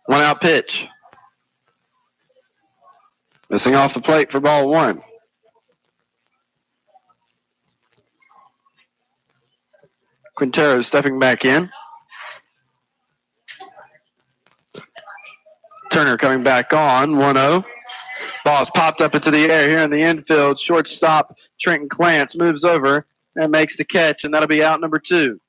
One out pitch. Missing off the plate for ball 1. Quintero stepping back in. Turner coming back on, 1-0. Ball's popped up into the air here in the infield. Shortstop Trenton Clance moves over and makes the catch, and that'll be out number 2.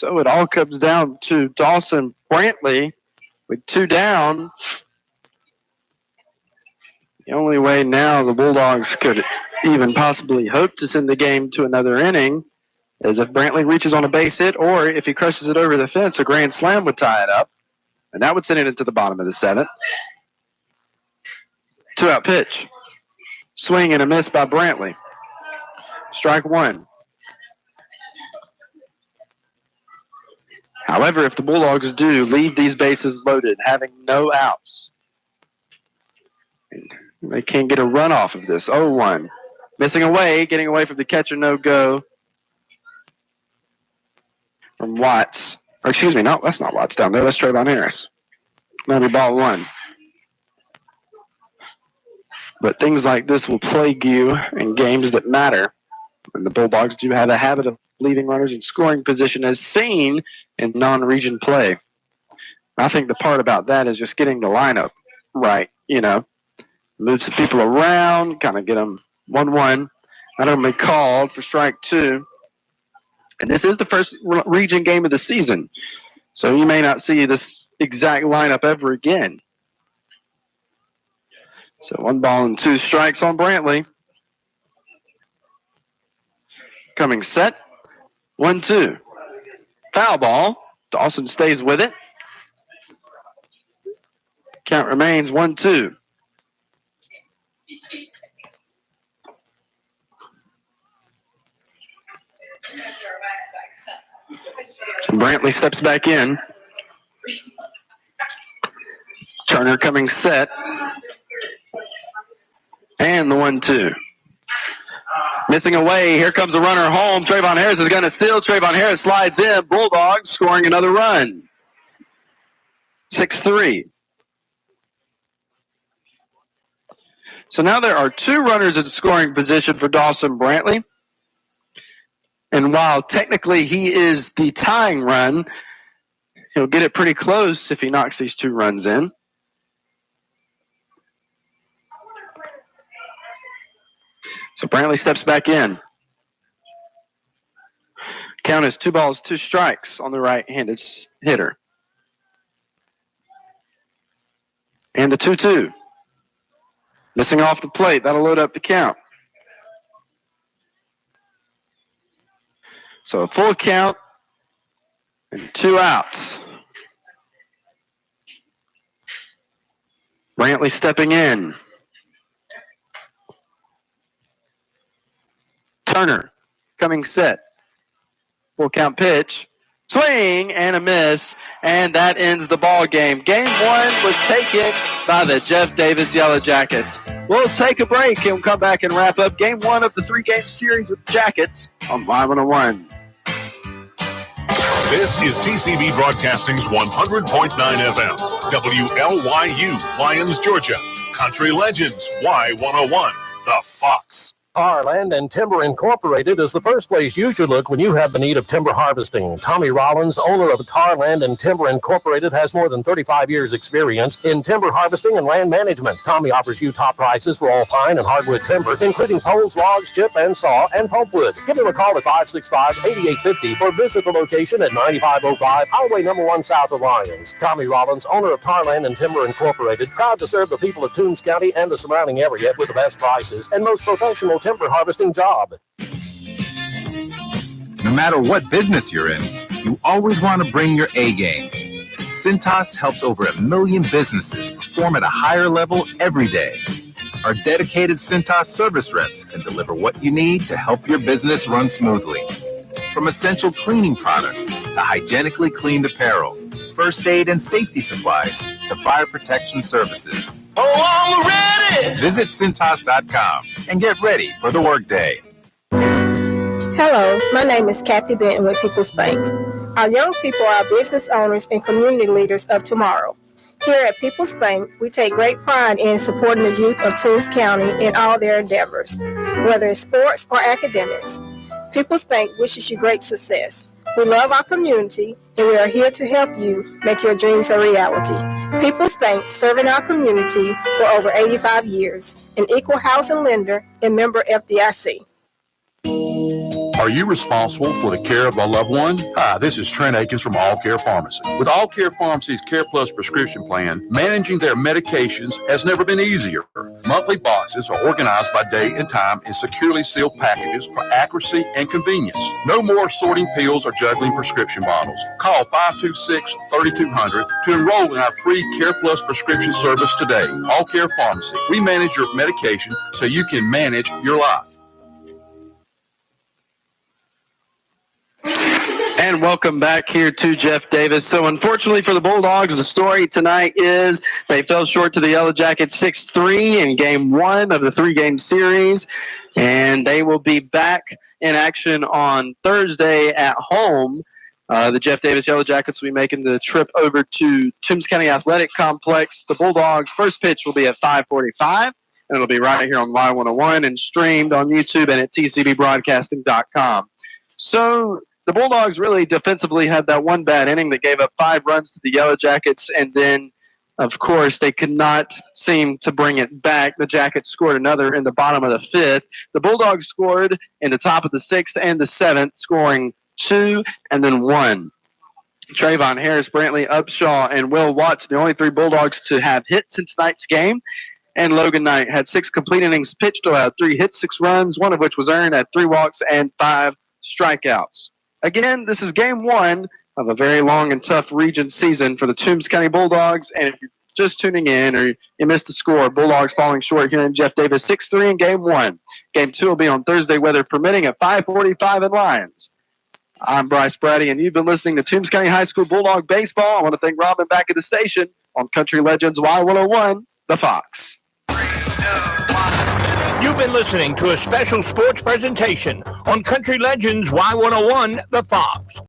So it all comes down to Dawson Brantley with 2 down. The only way now the Bulldogs could even possibly hope to send the game to another inning is if Brantley reaches on a base hit, or if he crushes it over the fence, a grand slam would tie it up, and that would send it into the bottom of the 7th. 2-out pitch. Swing and a miss by Brantley. Strike 1. However, if the Bulldogs do leave these bases loaded, having no outs, they can't get a run off of this. 0-1. Missing away, getting away from the catcher, no go from Watts. Or excuse me, no, that's not Watts down there. That's Trayvon Harris. That'll be ball 1. But things like this will plague you in games that matter. And the Bulldogs do have a habit of leaving runners in scoring position as seen in non-region play. I think the part about that is just getting the lineup right, Move some people around, kind of get them 1-1. That'll be called for strike 2. And this is the first region game of the season. So you may not see this exact lineup ever again. So 1 ball and 2 strikes on Brantley. Coming set. 1-2. Foul ball. Dawson stays with it. Count remains 1-2. So Brantley steps back in. Turner coming set. And the 1-2. Missing away. Here comes a runner home. Trayvon Harris is going to steal. Trayvon Harris slides in. Bulldogs scoring another run. 6-3. So now there are 2 runners in scoring position for Dawson Brantley. And while technically he is the tying run, he'll get it pretty close if he knocks these 2 runs in. So Brantley steps back in. Count is 2 balls, 2 strikes on the right-handed hitter. And the 2-2. Missing off the plate. That'll load up the count. So a full count and 2 outs. Brantley stepping in. Turner coming set. Full count pitch. Swing and a miss, and that ends the ball game. Game 1 was taken by the Jeff Davis Yellow Jackets. We'll take a break and we'll come back and wrap up Game 1 of the 3-game series with the Jackets on Y101. This is TCB Broadcasting's 100.9 FM, WLYU, Lyons, Georgia. Country Legends, Y101, The Fox. Tar Land and Timber Incorporated is the first place you should look when you have the need of timber harvesting. Tommy Rollins, owner of Tar Land and Timber Incorporated, has more than 35 years' experience in timber harvesting and land management. Tommy offers you top prices for all pine and hardwood timber, including poles, logs, chip and saw, and pulpwood. Give him a call at 565-8850 or visit the location at 9505 Highway No. 1 south of Lyons. Tommy Rollins, owner of Tar Land and Timber Incorporated, proud to serve the people of Toombs County and the surrounding area with the best prices and most professional timber harvesting job. No matter what business you're in, you always want to bring your A game. Cintas helps over 1 million businesses perform at a higher level every day. Our dedicated Cintas service reps can deliver what you need to help your business run smoothly. From essential cleaning products to hygienically cleaned apparel, first aid and safety supplies to fire protection services. Oh, I'm ready! Visit Cintas.com and get ready for the workday. Hello, my name is Kathy Benton with People's Bank. Our young people are business owners and community leaders of tomorrow. Here at People's Bank, we take great pride in supporting the youth of Toombs County in all their endeavors, whether it's sports or academics. People's Bank wishes you great success. We love our community, and we are here to help you make your dreams a reality. People's Bank, serving our community for over 85 years, an equal housing lender and member FDIC. Are you responsible for the care of a loved one? Hi, this is Trent Akins from All Care Pharmacy. With All Care Pharmacy's Care Plus prescription plan, managing their medications has never been easier. Monthly boxes are organized by date and time in securely sealed packages for accuracy and convenience. No more sorting pills or juggling prescription bottles. Call 526-3200 to enroll in our free Care Plus prescription service today. All Care Pharmacy. We manage your medication so you can manage your life. And welcome back here to Jeff Davis. So unfortunately for the Bulldogs, the story tonight is they fell short to the Yellow Jackets 6-3 in game 1 of the 3-game series. And they will be back in action on Thursday at home. The Jeff Davis Yellow Jackets will be making the trip over to Toombs County Athletic Complex. The Bulldogs' first pitch will be at 5:45, and it'll be right here on Y101 and streamed on YouTube and at tcbbroadcasting.com. So the Bulldogs really defensively had that one bad inning that gave up 5 runs to the Yellow Jackets, and then, of course, they could not seem to bring it back. The Jackets scored another in the bottom of the 5th. The Bulldogs scored in the top of the 6th and the 7th, scoring 2 and then 1. Trayvon Harris, Brantley Upshaw, and Will Watts, the only 3 Bulldogs to have hits in tonight's game. And Logan Knight had 6 complete innings pitched, allowed 3 hits, 6 runs, one of which was earned, at 3 walks and 5 strikeouts. Again, this is game 1 of a very long and tough region season for the Toombs County Bulldogs. And if you're just tuning in or you missed the score, Bulldogs falling short here in Jeff Davis 6-3 in game 1. Game 2 will be on Thursday, weather permitting, at 5:45 in Lyons. I'm Bryce Brady, and you've been listening to Toombs County High School Bulldog Baseball. I want to thank Robin back at the station on Country Legends Y101, The Fox. You've been listening to a special sports presentation on Country Legends Y101, The Fox.